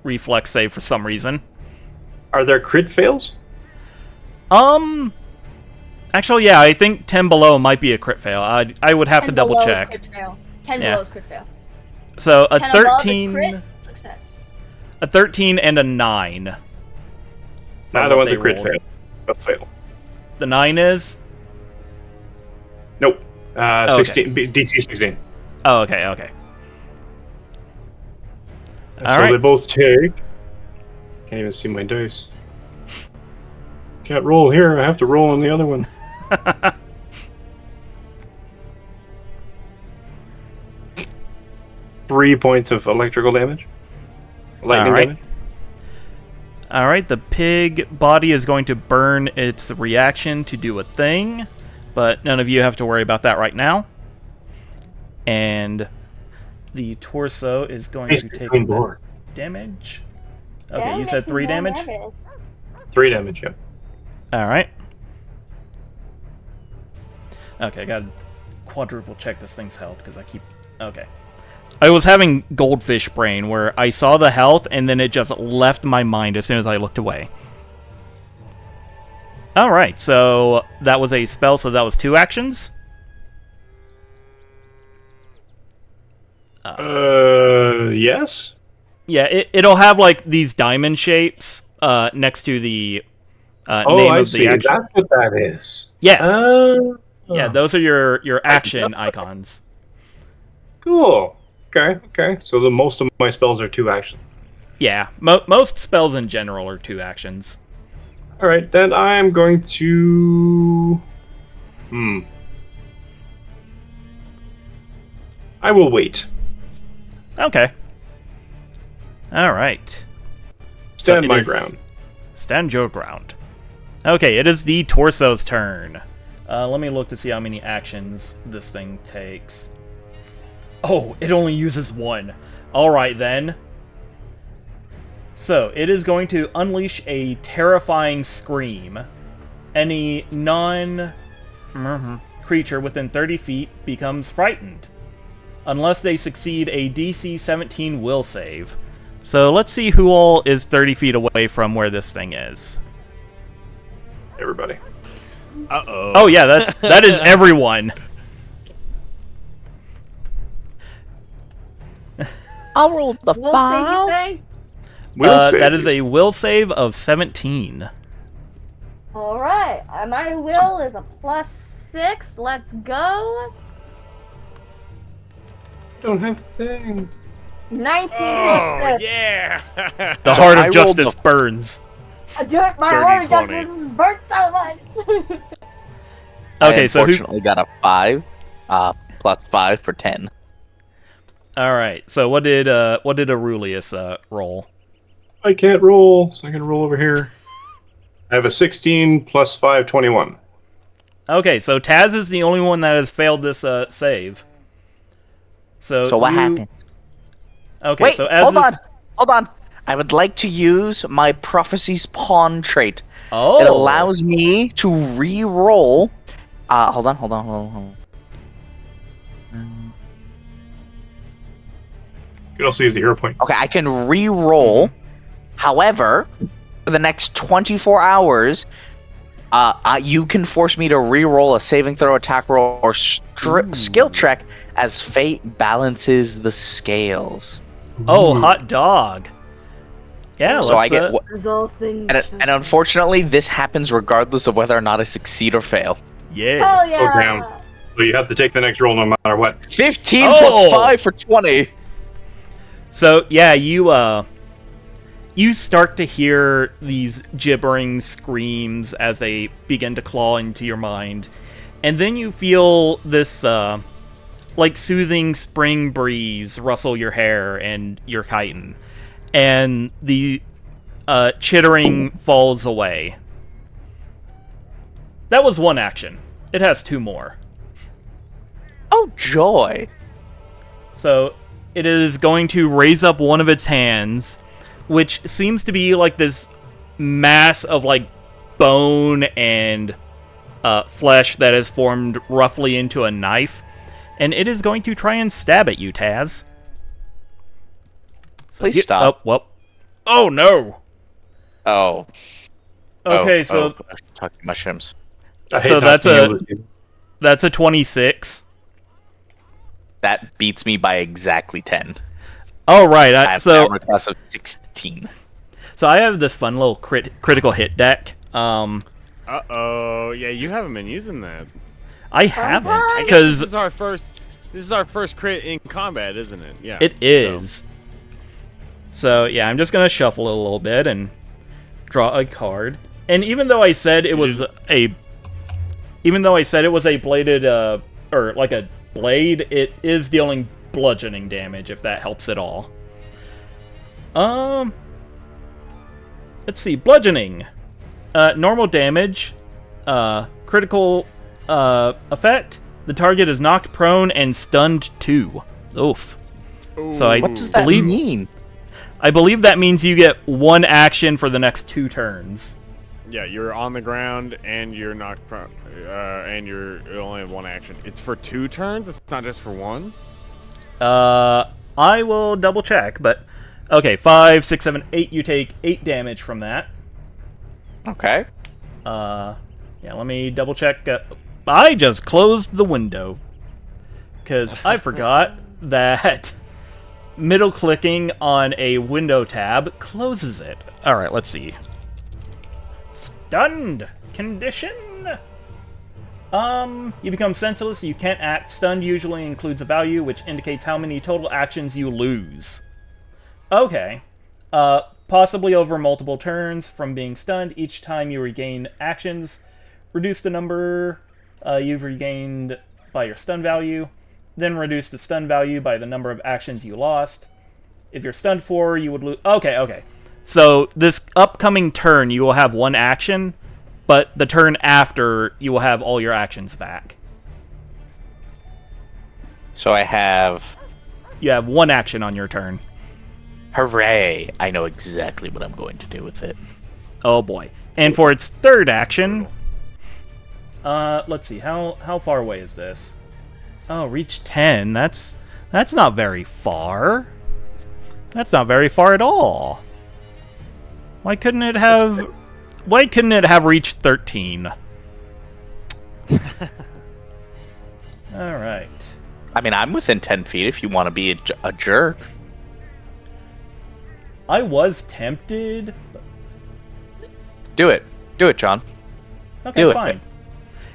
reflex save for some reason. Are there crit fails? Actually, yeah, I think 10 below might be a crit fail. I would have to 10 double below is check. crit fail. 10 Yeah. below is crit fail. So a 10 above is 13, crit success. a 13, and a 9. Neither one's they a crit rolled. fail. A fail. The 9 is. Nope. Oh, okay. 16. DC 16. Oh, okay. So All right. they both take. Can't even see my dice. Can't roll here. I have to roll on the other one. 3 points of electrical damage. Lightning All right. damage. All right, the pig body is going to burn its reaction to do a thing, but none of you have to worry about that right now. And the torso is going to take Between Boar. damage. Yeah, Okay, you makes said me 3 more damage? nervous. 3 damage, yeah. All right. Okay, I gotta quadruple check this thing's health because I keep. Okay. I was having goldfish brain where I saw the health and then it just left my mind as soon as I looked away. All right, so that was a spell, so that was 2 actions. Yes? Yeah, it'll have like these diamond shapes next to the name I of see. the action. That's what that is. Yes. Yeah, those are your action icons. Cool. Okay. So the most of my spells are 2 actions. Yeah, most spells in general are 2 actions. All right, then I'm going to. I will wait. Okay. All right. Stand it my is- ground. Stand your ground. Okay, it is the torso's turn. Let me look to see how many actions this thing takes. Oh, it only uses 1. All right, then. So, it is going to unleash a terrifying scream. Any non-physical creature within 30 feet becomes frightened, unless they succeed a DC 17 will save. So let's see who all is 30 feet away from where this thing is. Everybody. Uh-oh. Oh yeah, that is everyone. I'll roll the We'll see, you 5. say? Will save That is you. a will save of 17. Alright, my will is a +6. Let's go. Don't have thing. 19 Oh, plus 6. yeah! The heart I of rolled justice burns. Dude, my 30, heart 20. justice burnt so much. Okay, I so who? unfortunately got a 5, plus 5 for 10. All right. So what did Aurelius roll? I can't roll, so I can roll over here. I have a 16 plus 5, 21. Okay, so Taz is the only one that has failed this save. So what you- happened? Okay, Wait, so as hold this... on. I would like to use my Prophecy's Pawn trait. Oh, It allows me to re-roll. Hold on. You can also use the hero point. Okay, I can re-roll. However, for the next 24 hours, you can force me to re-roll a saving throw, attack roll, or skill check as fate balances the scales. Oh, hot dog. Yeah, So I let's, get, and unfortunately, this happens regardless of whether or not I succeed or fail. yes. Hell yeah. Oh, damn. So you have to take the next roll no matter what. 15 Oh! plus 5 for 20. So yeah, you start to hear these gibbering screams as they begin to claw into your mind, and then you feel this like soothing spring breeze rustle your hair and your chitin, and the chittering falls away. That was one action. It has 2 more. Oh, joy. So it is going to raise up one of its hands, which seems to be like this mass of like bone and flesh that has formed roughly into a knife, and it is going to try and stab at you, Taz. So Please stop. Oh no. Oh. Okay, so talking mushrooms. I hate So not that's being a- able to- that's a 26. That beats me by exactly 10. All right, I have so armor class of 16. so I have this fun little critical hit deck. Uh-oh. Yeah, you haven't been using that. I haven't I guess I guess because this is our first crit in combat, isn't it? Yeah. it is. So yeah, I'm just gonna shuffle it a little bit and draw a card. And even though I said it was a bladed or like a blade, it is dealing bludgeoning damage, if that helps at all. Let's see, bludgeoning. Normal damage. Critical effect. The target is knocked prone and stunned 2. Oof. So I What does that believe mean? I believe that means you get 1 action for the next 2 turns. Yeah, you're on the ground and you're knocked prone, and you only have 1 action. It's for 2 turns. It's not just for 1. I will double check, but okay, 5, 6, 7, 8. You take 8 damage from that. Okay. Yeah, let me double check. I just closed the window because I forgot that middle clicking on a window tab closes it. All right, let's see. Stunned condition. You become senseless. You can't act. Stunned usually includes a value which indicates how many total actions you lose. Okay. Possibly over multiple turns from being stunned. Each time you regain actions, reduce the number you've regained by your stun value. Then reduce the stun value by the number of actions you lost. If you're stunned for, you would lose... Okay. So this upcoming turn, you will have 1 action, but the turn after, you will have all your actions back. So I have... You have 1 action on your turn. Hooray! I know exactly what I'm going to do with it. Oh boy. And for its 3rd action, Let's see. How far away is this? Oh, reach 10. That's not very far. That's not very far at all. Why couldn't it have reached 13? All right. I mean, I'm within 10 feet if you want to be a jerk. I was tempted. Do it. Do it, John. Okay, Do it. fine.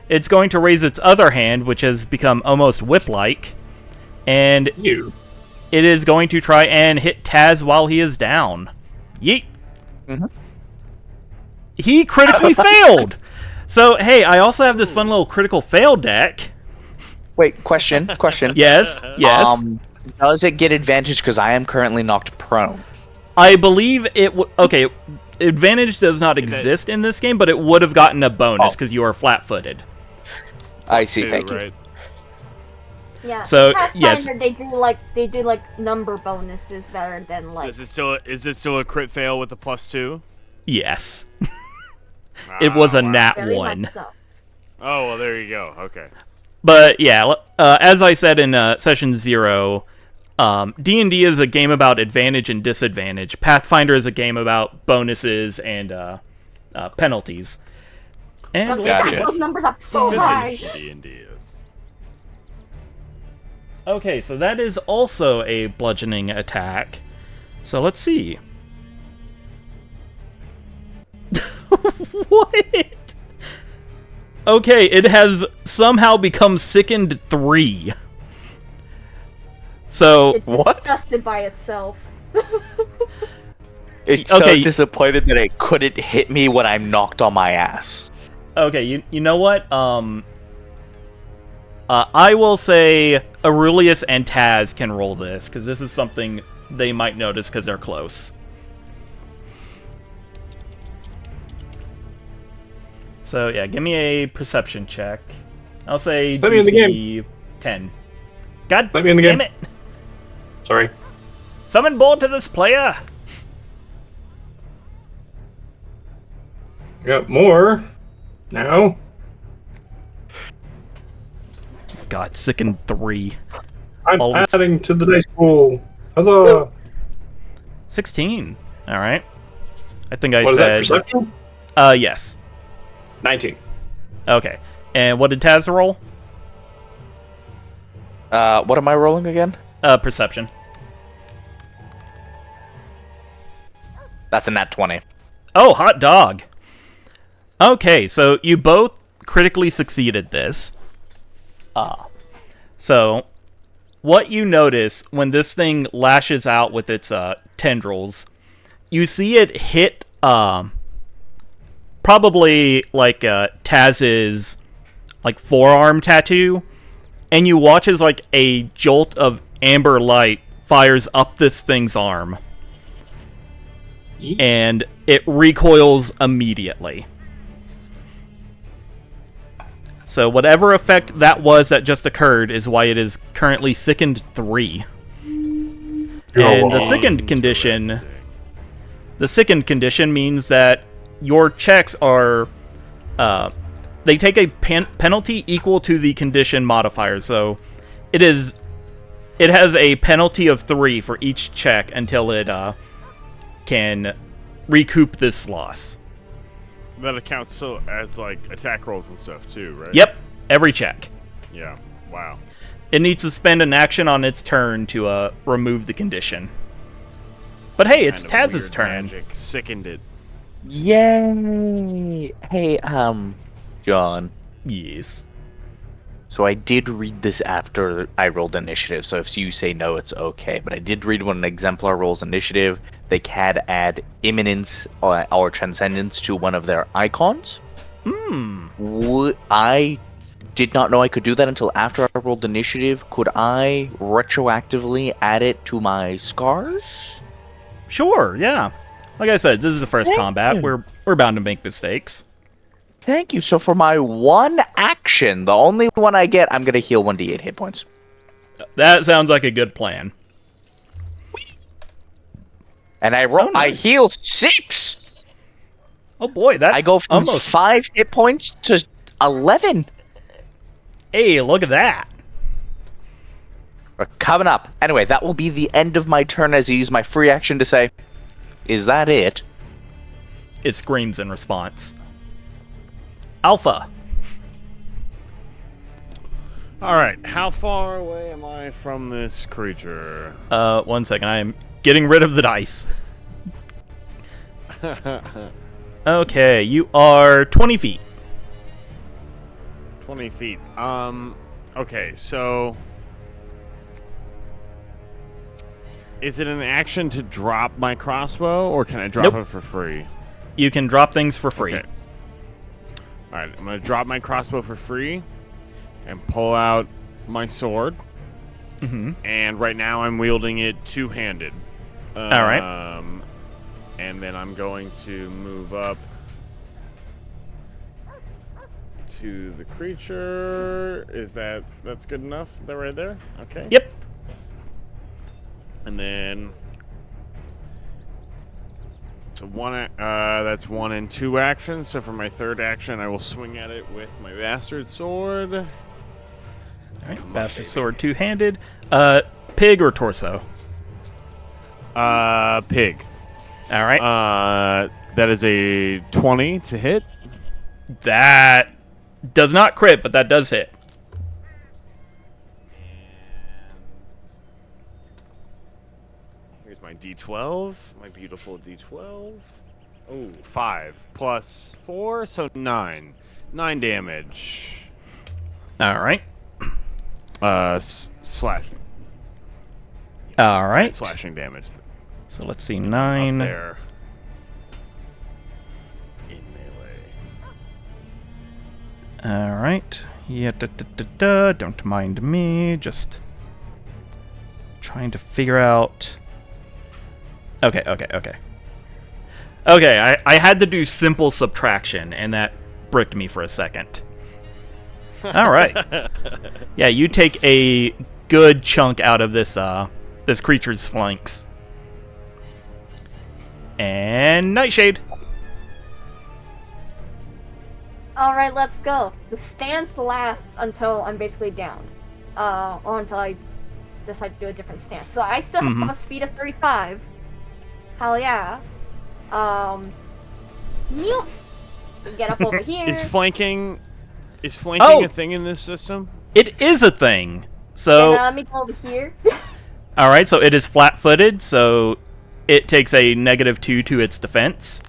It's going to raise its other hand, which has become almost whip-like, and You. it is going to try and hit Taz while he is down. Yeet. Mm-hmm. He critically failed! So, hey, I also have this fun little critical fail deck. Wait, question. Yes. Does it get advantage because I am currently knocked prone? I believe it okay, advantage does not exist in this game, but it would have gotten a bonus because you are flat-footed. I see, thank you. Right. Yeah. So, Pathfinder, yes. they do like number bonuses rather than like. So is it still a crit fail with a +2? Yes. It was a wow. nat Very 1. much so. Oh, well, there you go. Okay. But yeah, as I said in session 0, D&D is a game about advantage and disadvantage. Pathfinder is a game about bonuses and penalties. And Gotcha. Those numbers are so high. D&D is. okay, so that is also a bludgeoning attack. So let's see. What? Okay, it has somehow become sickened 3. So It's What? disgusted by itself. It's Okay. so disappointed that it couldn't hit me when I'm knocked on my ass. okay, you know what? I will say Aurelius and Taz can roll this because this is something they might notice because they're close. So yeah, give me a perception check. I'll say Let me in the DC 10. God Let me in the damn game. it! Sorry. Summon Boar to this player! Got more. Now. God, sickened 3. I'm All it's- adding to the dice pool. Huzzah! 16. Alright. I think I What is that, said... perception? Yes. 19. Okay. And what did Taz roll? What am I rolling again? Perception. That's a nat 20. Oh, hot dog! Okay, so you both critically succeeded this. So, what you notice when this thing lashes out with its tendrils, you see it hit probably like Taz's like forearm tattoo, and you watch as like a jolt of amber light fires up this thing's arm, and it recoils immediately. So whatever effect that was that just occurred is why it is currently sickened 3. And the sickened condition, means that your checks are, they take a penalty equal to the condition modifier. So it has a penalty of 3 for each check until it can recoup this loss. That accounts so as like attack rolls and stuff too, right? Yep, every check. Yeah. Wow. It needs to spend an action on its turn to remove the condition. But hey, it's Kind of Taz's weird turn. Magic sickened it. Yay! Hey, John. Yes. So I did read this after I rolled initiative, so if you say no, it's okay. But I did read when an exemplar rolls initiative, they can add imminence or transcendence to one of their icons. I did not know I could do that until after I rolled initiative. Could I retroactively add it to my scars? Sure, yeah. Like I said, this is the first combat. We're bound to make mistakes. Thank you. So for my one action, the only one I get, I'm gonna heal 1d8 hit points. That sounds like a good plan. And I roll. Oh, nice. I heal 6. Oh boy, that I go from almost 5 hit points to 11. Hey, look at that. We're coming up. Anyway, that will be the end of my turn as I use my free action to say, is that it? It screams in response. Alpha. Alright, how far away am I from this creature? 1 second. I am getting rid of the dice. Okay, you are 20 feet. 20 feet. Okay, so... Is it an action to drop my crossbow, or can I drop Nope. it for free? You can drop things for free. Okay. Alright, I'm going to drop my crossbow for free and pull out my sword. Mm-hmm. And right now I'm wielding it two-handed. Alright. And then I'm going to move up to the creature. That's good enough? That right there? Okay. Yep. And then so that's 1 and 2 actions. So for my third action, I will swing at it with my bastard sword. Alright, bastard sword two-handed. Pig or torso? Pig. Alright. That is a 20 to hit. That does not crit, but that does hit. Here's my D12, my beautiful D12. Oh, 5 plus 4, so 9. 9 damage. Alright. Slashing. Alright. Slashing damage. So let's see, Up 9. there. In melee. Alright. Yeah, don't mind me. Just trying to figure out... Okay. Okay, I had to do simple subtraction, and that bricked me for a second. Alright. Yeah, you take a good chunk out of this this creature's flanks. And Nightshade. Alright, let's go. The stance lasts until I'm basically down. Or until I decide to do a different stance. So I still have a speed of 35. Hell yeah. Mew. Get up over here. Is flanking Oh! a thing in this system? It is a thing. So, And, let me go over here. alright, so it is flat-footed, so it takes a -2 to its defense.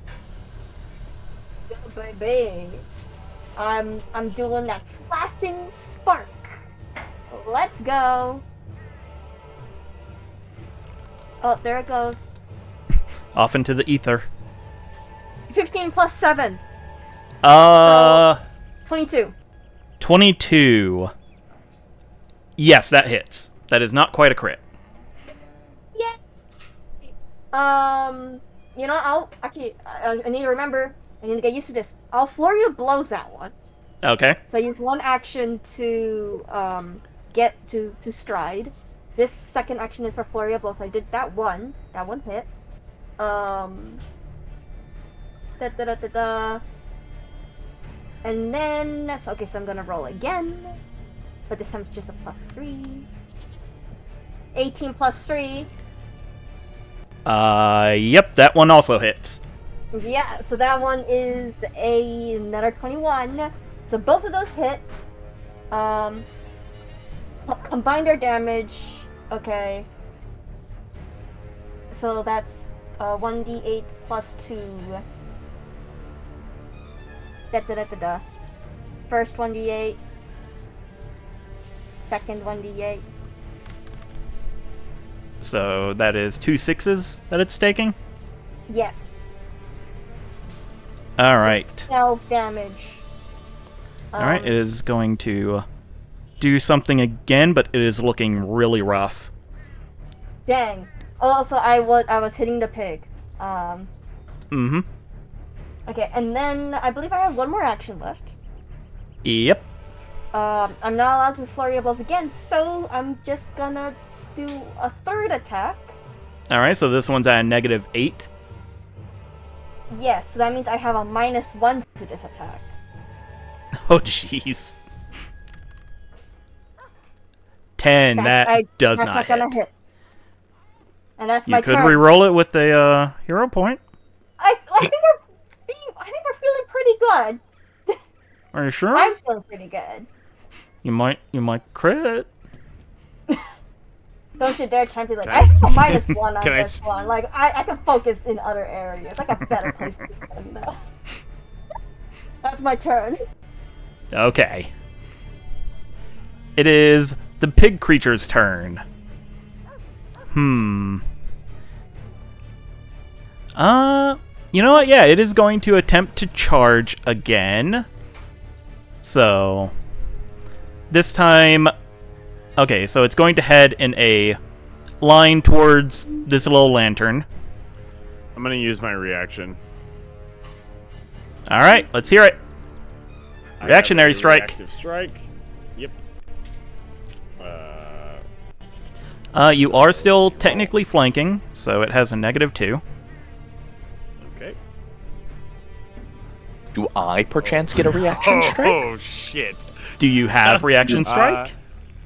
Baby. I'm doing that flashing spark. Let's go. Oh, there it goes. Off into the ether. 15 plus 7. 22. 22. Yes, that hits. That is not quite a crit. Yeah. You know, I need to remember. I need to get used to this. I'll Flurry of Blows that one. Okay. So I use one action to get to stride. This second action is for Flurry of Blows. So I did that one. That one hit. And then so I'm gonna roll again. But this time it's just a +3. 18 plus 3. Yep, that one also hits. Yeah, so that one is another 21. So both of those hit. Combine their damage. Okay. So that's 1d8 plus 2. First 1d8. Second 1d8. So that is 2 6s that it's taking? Yes. Alright. 12 damage. Alright, it is going to do something again, but it is looking really rough. Dang. Also, I was hitting the pig. Mm-hmm. Okay, and then I believe I have one more action left. Yep. I'm not allowed to Flurry of Blows again, so I'm just gonna do a third attack. Alright, so this one's at a -8. Yes, so that means I have a -1 to this attack. Oh, jeez. 10. That does that's not gonna hit. hit. And that's my You could turn. re-roll it with a hero point. I think we're feeling pretty good. Are you sure? I'm feeling pretty good. You might crit. Don't you dare tempt me like Can I I- have a -1 on Can I this one. Like I can focus in other areas. I got better places to spend that. That's my turn. Okay. It is the pig creature's turn. You know what? Yeah, it is going to attempt to charge again. So, this time... Okay, so it's going to head in a line towards this little lantern. I'm gonna use my reaction. Alright, let's hear it. I have Reactionary a strike. Reactive strike. Yep. You are still technically flanking, so it has a -2. Okay. Do I perchance get a reaction strike? Oh shit. Do you have reaction strike?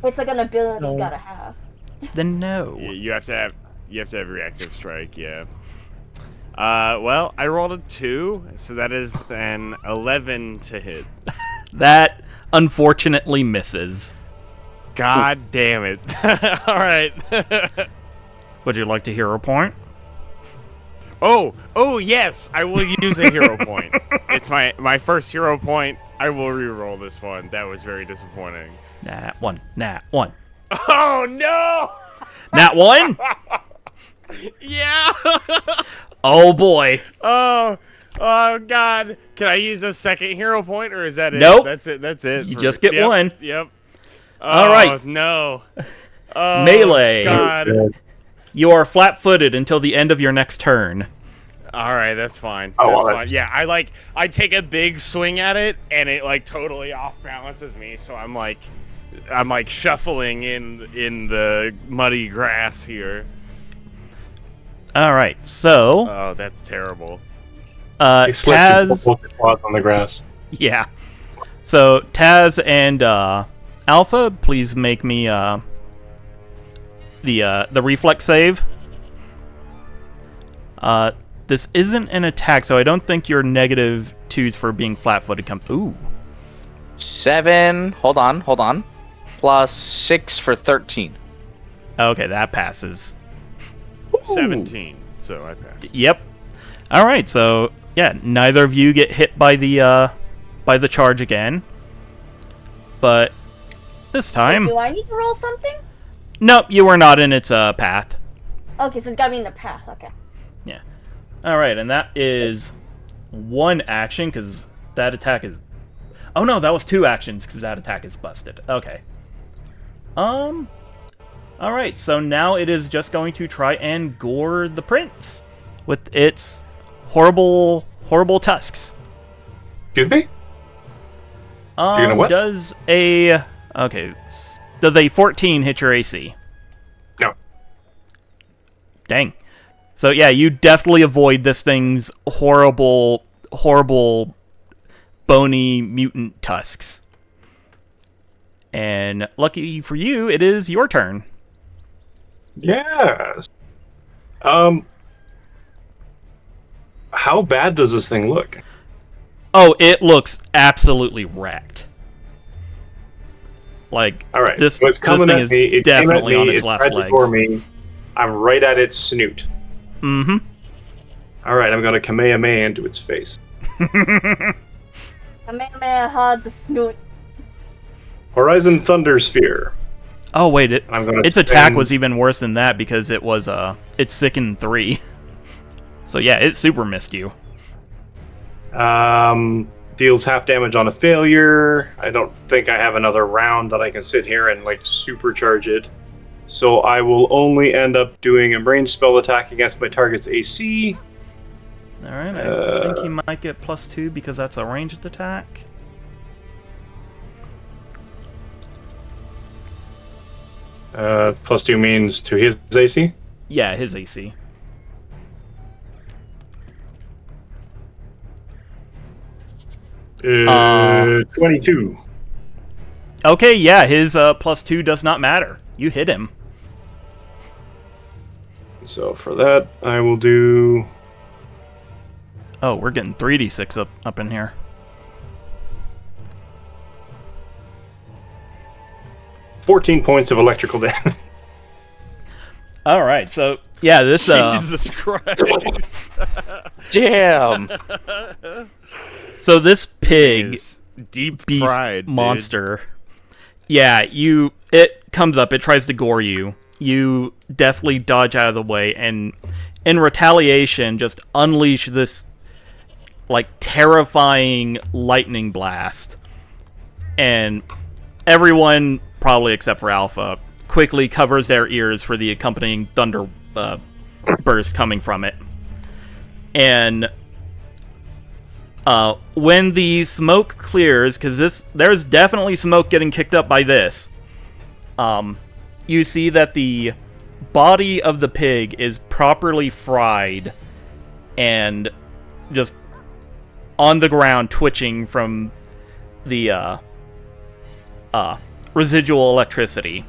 It's like an ability you gotta have. Then no. You have to have reactive strike. Yeah. Well, I rolled a 2, so that is an 11 to hit. That unfortunately misses. God damn it. All right. Would you like to hero point? Oh yes, I will use a hero point. It's my first hero point. I will re-roll this one. That was very disappointing. Nat 1. Nat 1. Oh no! Nat 1? Yeah. Oh boy. Oh god. Can I use a second hero point, or is that it? Nope. That's it. That's it. You just get one. Yep. All right. No. Oh, Melee. God. You are flat-footed until the end of your next turn. All right, that's fine. Oh, That's well, fine. that's- Yeah, I take a big swing at it, and it like totally off balances me. So I'm like shuffling in the muddy grass here. All right, so Oh, that's terrible. He slipped Taz. both his paws on the grass. Yeah. So Taz and Alpha, please make me the reflex save. This isn't an attack, so I don't think your -2s for being flat-footed come. Ooh. 7. Hold on. Plus 6 for 13. Okay, that passes. 17. So I passed. Yep. All right, so yeah, neither of you get hit by the charge again, but this time, Do I need to roll something? nope, you are not in its path. Okay, so it's gotta be in the path. Okay. Yeah. All right, and that is one action because that attack is. Oh no, that was 2 actions because that attack is busted. Okay. All right, so now it is just going to try and gore the prince with its horrible tusks. Excuse me? You're gonna what? Does a 14 hit your AC? No. Dang. So yeah, you definitely avoid this thing's horrible bony mutant tusks. And lucky for you, it is your turn. Yes. How bad does this thing look? Oh, it looks absolutely wrecked. Like, All right, this so it's coming thing at is me. It definitely came at on me. its It last tried to legs. gore me. I'm right at its snoot. Mm-hmm. All right, I'm gonna Kamehameha into its face. Kamehameha had the snoot. Horizon Thunder Sphere. Oh wait, I'm gonna its attack spend- was even worse than that because it was it's sickened 3. So yeah, it super missed you. Deals half damage on a failure. I don't think I have another round that I can sit here and like supercharge it. So I will only end up doing a ranged spell attack against my target's AC. All right, I think he might get +2 because that's a ranged attack. +2 means to his AC. Yeah, his AC. 22. Okay, yeah, his +2 does not matter. You hit him. So for that, I will do... Oh, we're getting 3d6 up in here. $14 points of electrical damage. All right, so yeah, this Jesus Christ. Damn. so this pig Is deep beast fried monster. Yeah, it comes up, it tries to gore you. You definitely dodge out of the way, and in retaliation, just unleash this like terrifying lightning blast. And everyone, probably except for Alpha, quickly covers their ears for the accompanying thunder burst coming from it. And when the smoke clears, because there's definitely smoke getting kicked up by this, you see that the body of the pig is properly fried and just on the ground twitching from the residual electricity.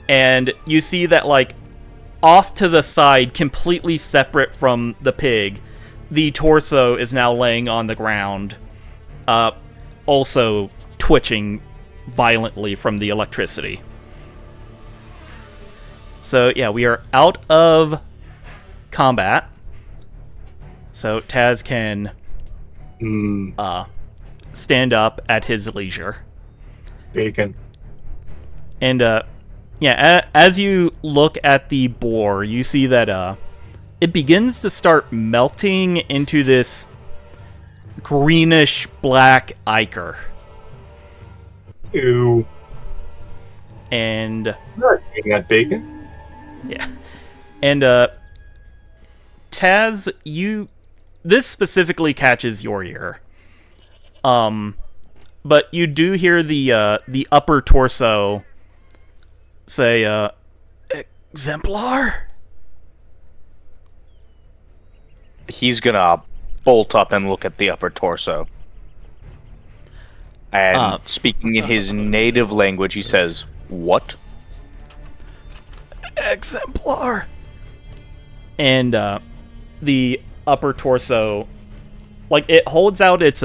And you see that, like, off to the side, completely separate from the pig, the torso is now laying on the ground, also twitching violently from the electricity. So, yeah, we are out of combat. So Taz can stand up at his leisure. Bacon. And, yeah, as you look at the boar, you see that it begins to start melting into this greenish-black ichor. Ew. And... I'm not eating that bacon. Yeah. And, Taz, this specifically catches your ear. But you do hear the upper torso say, exemplar? He's gonna bolt up and look at the upper torso. And speaking in his native language, he says, "What?" Exemplar. And the upper torso, like, it holds out its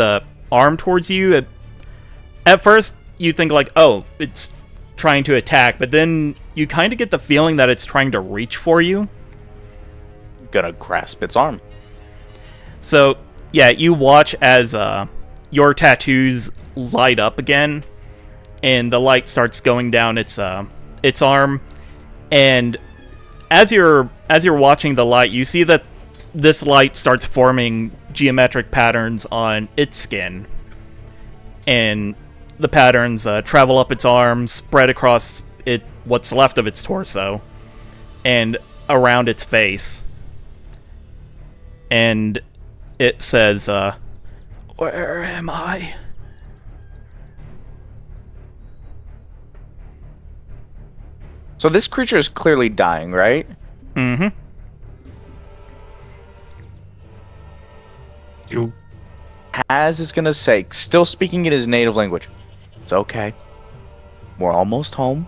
arm towards you. At first, you think, like, oh, it's trying to attack, but then you kind of get the feeling that it's trying to reach for you. Gonna grasp its arm. So, yeah, you watch as your tattoos light up again, and the light starts going down its arm. And as you're watching the light, you see that this light starts forming geometric patterns on its skin, and the patterns travel up its arms, spread across what's left of its torso, and around its face. And it says, "Where am I?" So this creature is clearly dying, right? Mm-hmm. You. Taz is gonna say, still speaking in his native language, "It's okay. We're almost home.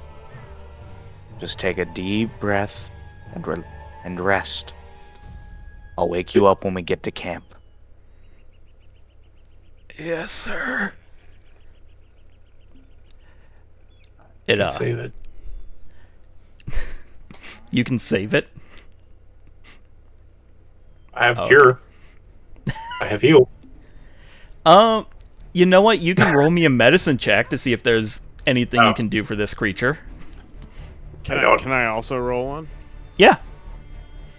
Just take a deep breath and rest. I'll wake you up when we get to camp." Yes, sir. Save it. You can save it. I have cure. I have heal. You know what? You can roll me a medicine check to see if there's anything you can do for this creature. Can I also roll one? Yeah.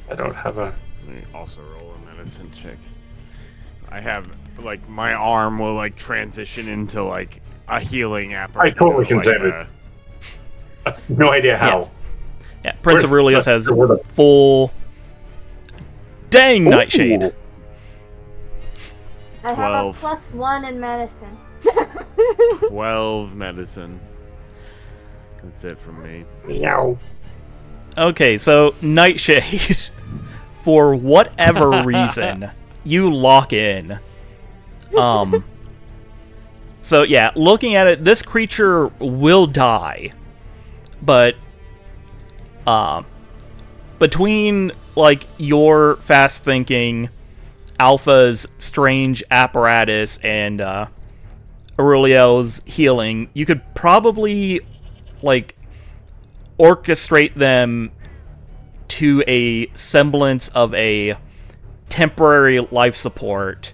I don't have a... Let me also roll a medicine check. I have, like, my arm will, like, transition into, like, a healing apparatus. I totally can like save it. No idea how. Yeah, Prince Aurelius has where's the- full... Dang, Nightshade. I have 12. a +1 in medicine. 12 medicine. That's it from me. Meow. Okay, so Nightshade, for whatever reason, you lock in. So yeah, looking at it, this creature will die, but between like your fast thinking, Alpha's strange apparatus, and Aureliel's healing, you could probably like orchestrate them to a semblance of a temporary life support,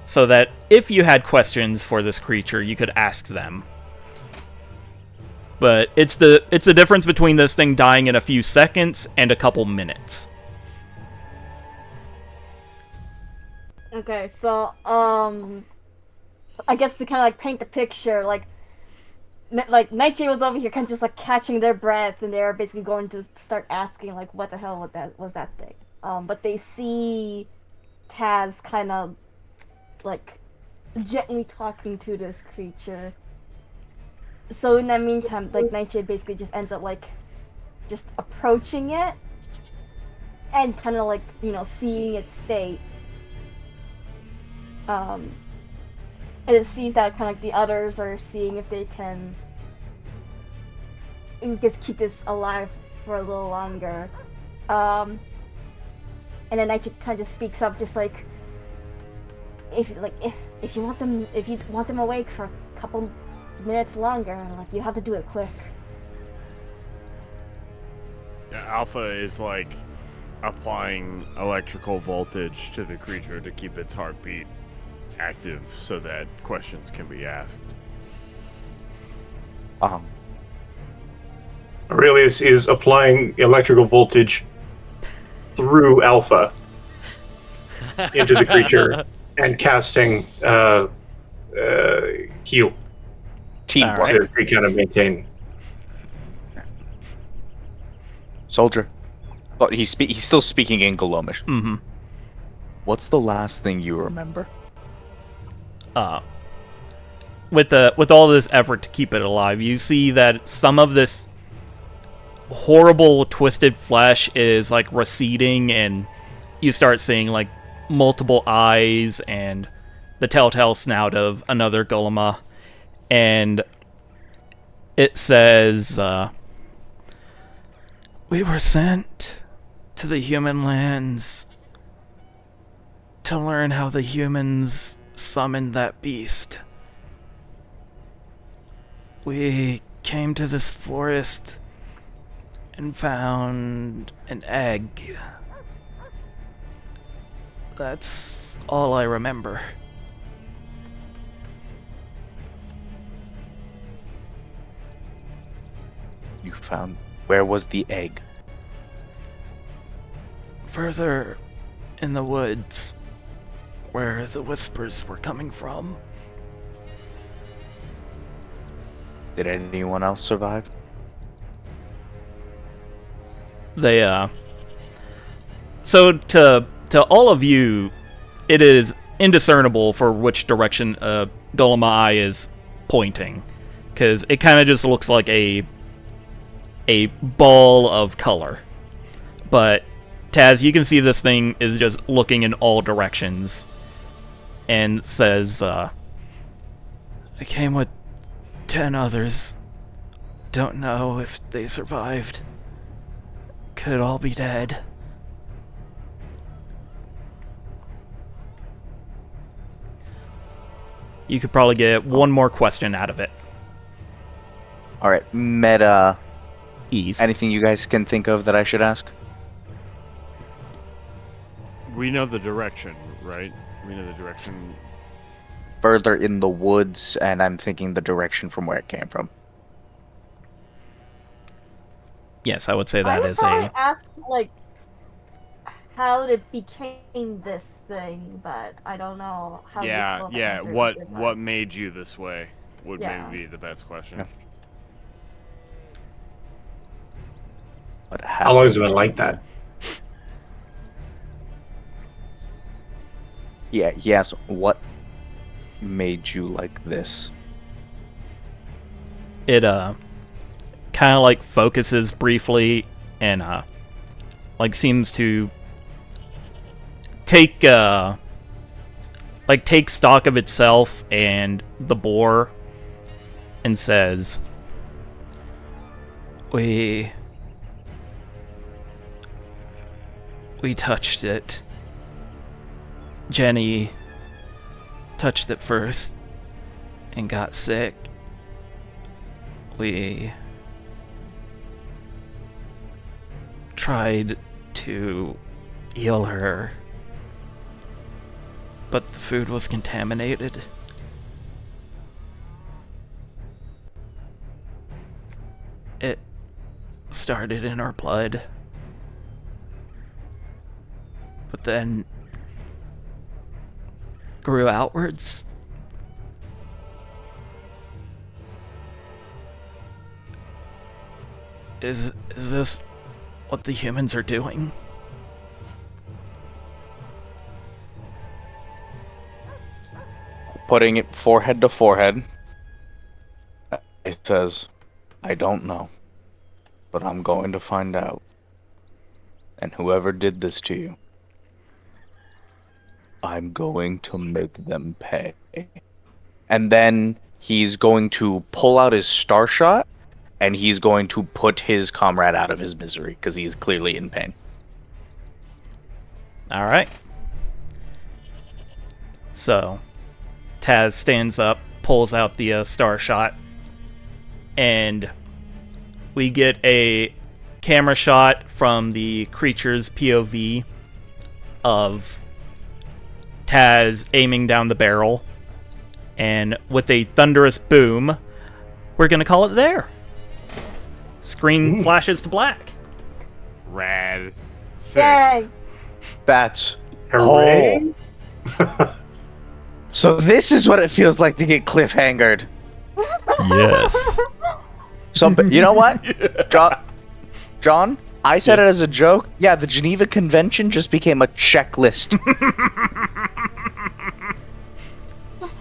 so that if you had questions for this creature, you could ask them. But it's the difference between this thing dying in a few seconds and a couple minutes. Okay, so I guess to kind of like paint the picture, like Nightshade was over here, kind of just like catching their breath, and they're basically going to start asking like, what the hell was that thing? But they see Taz kind of like gently talking to this creature. So in that meantime, like Nightshade basically just ends up like just approaching it and kind of like, you know, seeing its state. And it sees that kind of like the others are seeing if they can just keep this alive for a little longer. And then Nightshade kind of just speaks up, just like, if you want them awake for a couple minutes longer, like, you have to do it quick. Yeah, Alpha is like applying electrical voltage to the creature to keep its heartbeat active so that questions can be asked. Aurelius is applying electrical voltage through Alpha into the creature and casting heal Teamwork. Alright. to kind of maintain. Soldier. Oh, he's still speaking in Galomish. Mm-hmm. What's the last thing you remember? With all this effort to keep it alive, you see that some of this horrible twisted flesh is like receding, and you start seeing like multiple eyes and the telltale snout of another Golema, and it says, "We were sent to the human lands to learn how the humans summoned that beast. We came to this forest and found an egg. That's all I remember." You found... Where was the egg? Further in the woods, where the whispers were coming from. Did anyone else survive? They, So to all of you, it is indiscernible for which direction Golema Eye is pointing, because it kind of just looks like a ball of color. But Taz, you can see this thing is just looking in all directions, and says, "I came with 10 others. Don't know if they survived. Could all be dead." You could probably get one more question out of it. Alright, meta... Ease. Anything you guys can think of that I should ask? We know the direction, right? We know the direction. Further in the woods, and I'm thinking the direction from where it came from. Yes, I would say I that would is probably a... ask like how it became this thing, but I don't know how. Yeah, useful the yeah. answer What is. what made you this way would Yeah. maybe be the best question. Yeah. What How long has it happened? been like that? Yeah, yes. What made you like this? It, kind of, like, focuses briefly and, like, seems to take, like, like takes stock of itself and the boar and says, We touched it. Jenny touched it first and got sick. We tried to heal her, but the food was contaminated. It started in our blood, but then grew outwards. Is this what the humans are doing? Putting it forehead to forehead, it says, I don't know, but I'm going to find out. And whoever did this to you, I'm going to make them pay. And then he's going to pull out his star shot, and he's going to put his comrade out of his misery, because he's clearly in pain. Alright. So, Taz stands up, pulls out the star shot, and we get a camera shot from the creature's POV of Taz aiming down the barrel, and with a thunderous boom, we're gonna call it there. Screen flashes to black. Rad. Sick. Yay! That's... Hooray! So this is what it feels like to get cliffhangered. Yes. So, you know what? John, I said it as a joke. Yeah, the Geneva Convention just became a checklist.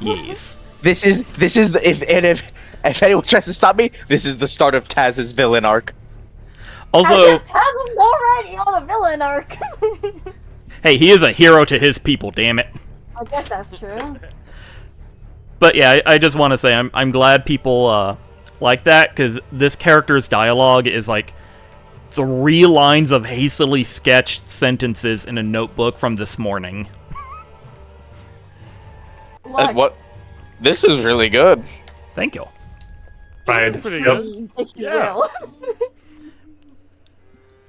Yes. This is the if anyone tries to stop me, this is the start of Taz's villain arc. Also, Taz was already on a villain arc. hey, he is a hero to his people, damn it. I guess that's true. But yeah, I just want to say I'm glad people like that, because this character's dialogue is like 3 lines of hastily sketched sentences in a notebook from this morning. Look, What? This is really good. Thank you. Right. Pretty Yep. good. if you Yeah. will.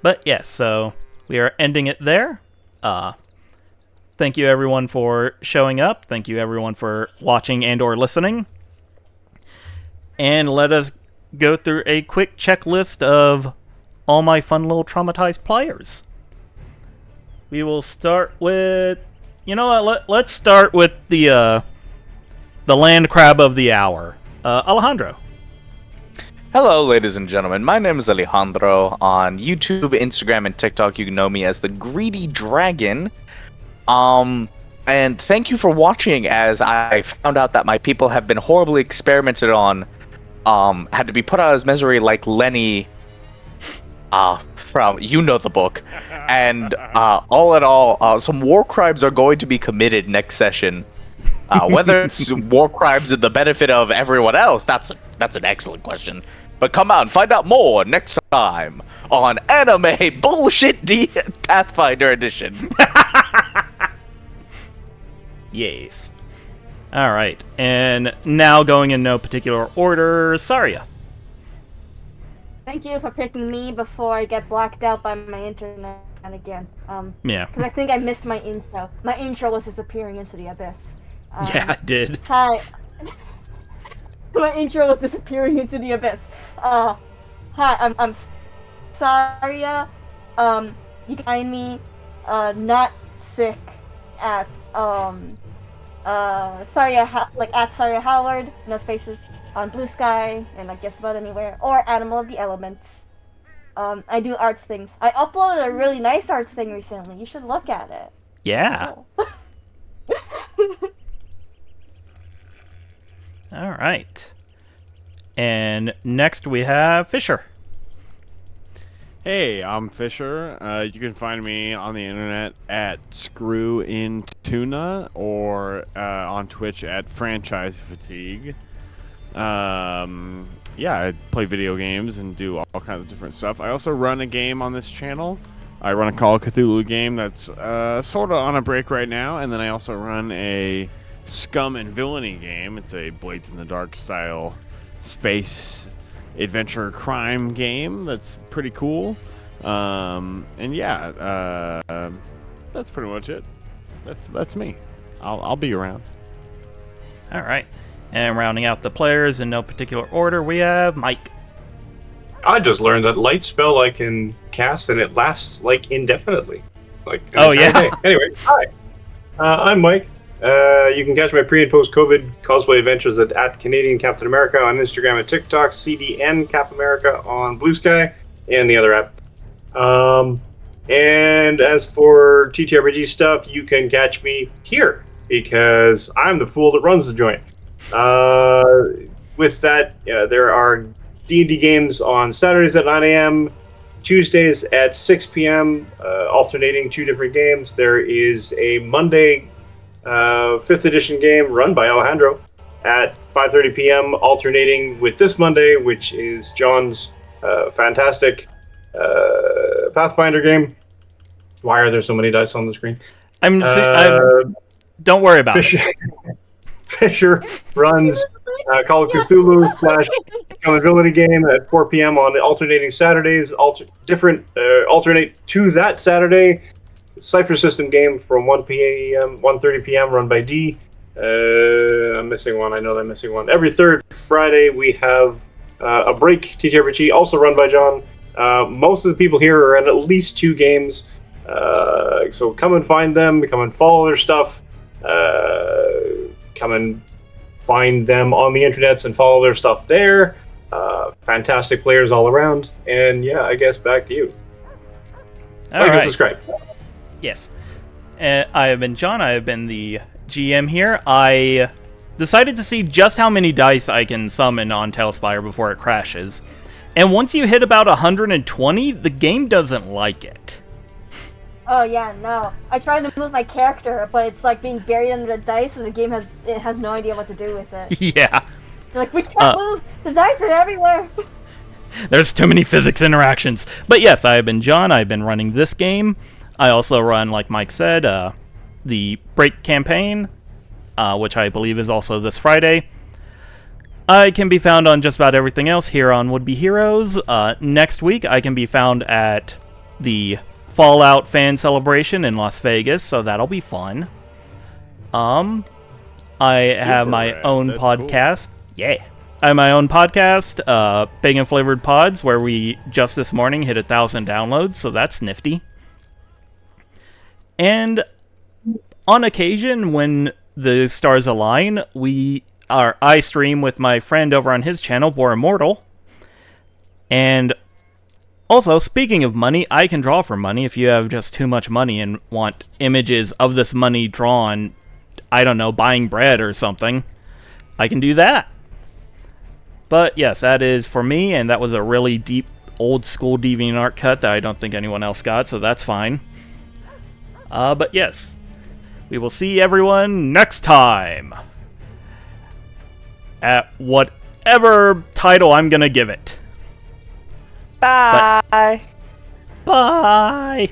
But yes, so we are ending it there. Thank you everyone for showing up. Thank you everyone for watching and or listening. And let us go through a quick checklist of all my fun little traumatized players. We will start with, you know what? Let's start with the land crab of the hour, Alejandro. Hello, ladies and gentlemen. My name is Alejandro. On YouTube, Instagram, and TikTok, you can know me as the Greedy Dragon. And thank you for watching, as I found out that my people have been horribly experimented on, had to be put out of his misery like Lenny, from, you know the book. And, all in all, some war crimes are going to be committed next session. Whether it's war crimes in the benefit of everyone else, that's an excellent question. But come out and find out more next time on Anime Bullshit Pathfinder Edition. Yes. Alright, and now going in no particular order, Saria. Thank you for picking me before I get blacked out by my internet again. Yeah. Because I think I missed my intro. My intro was disappearing into the abyss. Yeah, I did. Hi. My intro was disappearing into the abyss. Hi, I'm Saria. You can find me, not sick at, Saria, at Saria Howard, no spaces, on Blue Sky, and I guess about anywhere, or Animal of the Elements. I do art things. I uploaded a really nice art thing recently. You should look at it. Yeah. Cool. Alright. And next we have Fisher. Hey, I'm Fisher. You can find me on the internet at Screw in Tuna or on Twitch at Franchise Fatigue. Yeah, I play video games and do all kinds of different stuff. I also run a game on this channel. I run a Call of Cthulhu game that's sort of on a break right now, and then I also run a Scum and Villainy game. It's a Blades in the Dark style space adventure crime game that's pretty cool. And yeah, that's pretty much it. That's me. I'll be around. All right. And rounding out the players in no particular order, we have Mike. I just learned that light spell I can cast and it lasts like indefinitely. Like Oh, yeah. day. Anyway, hi. I'm Mike. You can catch my pre and post COVID cosplay adventures at Canadian Captain America on Instagram and TikTok, CDN Cap America on Blue Sky, and the other app. And as for TTRPG stuff, you can catch me here because I'm the fool that runs the joint. With that, there are D&D games on Saturdays at 9 a.m., Tuesdays at 6 p.m., alternating 2 different games. There is a Monday 5th edition game run by Alejandro at 5:30 p.m., alternating with this Monday, which is John's fantastic Pathfinder game. Why are there so many dice on the screen? Don't worry about it. Fisher runs Call of Cthulhu / Accountability game at 4 p.m. on the alternating Saturdays. Alternate to that Saturday. Cipher System game from 1:30 p.m. run by D. I'm missing one. I know I'm missing one. Every third Friday we have a break TTRPG, also run by John. Most of the people here are in at least 2 games. So come and find them. Come and follow their stuff. Come and find them on the internets and follow their stuff there. Fantastic players all around. And yeah, I guess back to you. All right. Subscribe. Yes. I have been John. I have been the GM here. I decided to see just how many dice I can summon on Tailspire before it crashes. And once you hit about 120, the game doesn't like it. Oh yeah, no. I tried to move my character, but it's like being buried under the dice, and the game has no idea what to do with it. Yeah. They're like, we can't move. The dice are everywhere. There's too many physics interactions. But yes, I have been John. I've been running this game. I also run, like Mike said, the Break campaign, which I believe is also this Friday. I can be found on just about everything else here on Would Be Heroes. Next week, I can be found at the Fallout fan celebration in Las Vegas, so that'll be fun. I have my own That's podcast. Cool. Yeah. I have my own podcast, Bacon Flavored Pods, where we just this morning hit 1,000 downloads, so that's nifty. And on occasion, when the stars align, I stream with my friend over on his channel, Boar Immortal. And also, speaking of money, I can draw for money if you have just too much money and want images of this money drawn, I don't know, buying bread or something. I can do that. But yes, that is for me, and that was a really deep, old-school DeviantArt cut that I don't think anyone else got, so that's fine. But yes, we will see everyone next time at whatever title I'm gonna give it. Bye. Bye!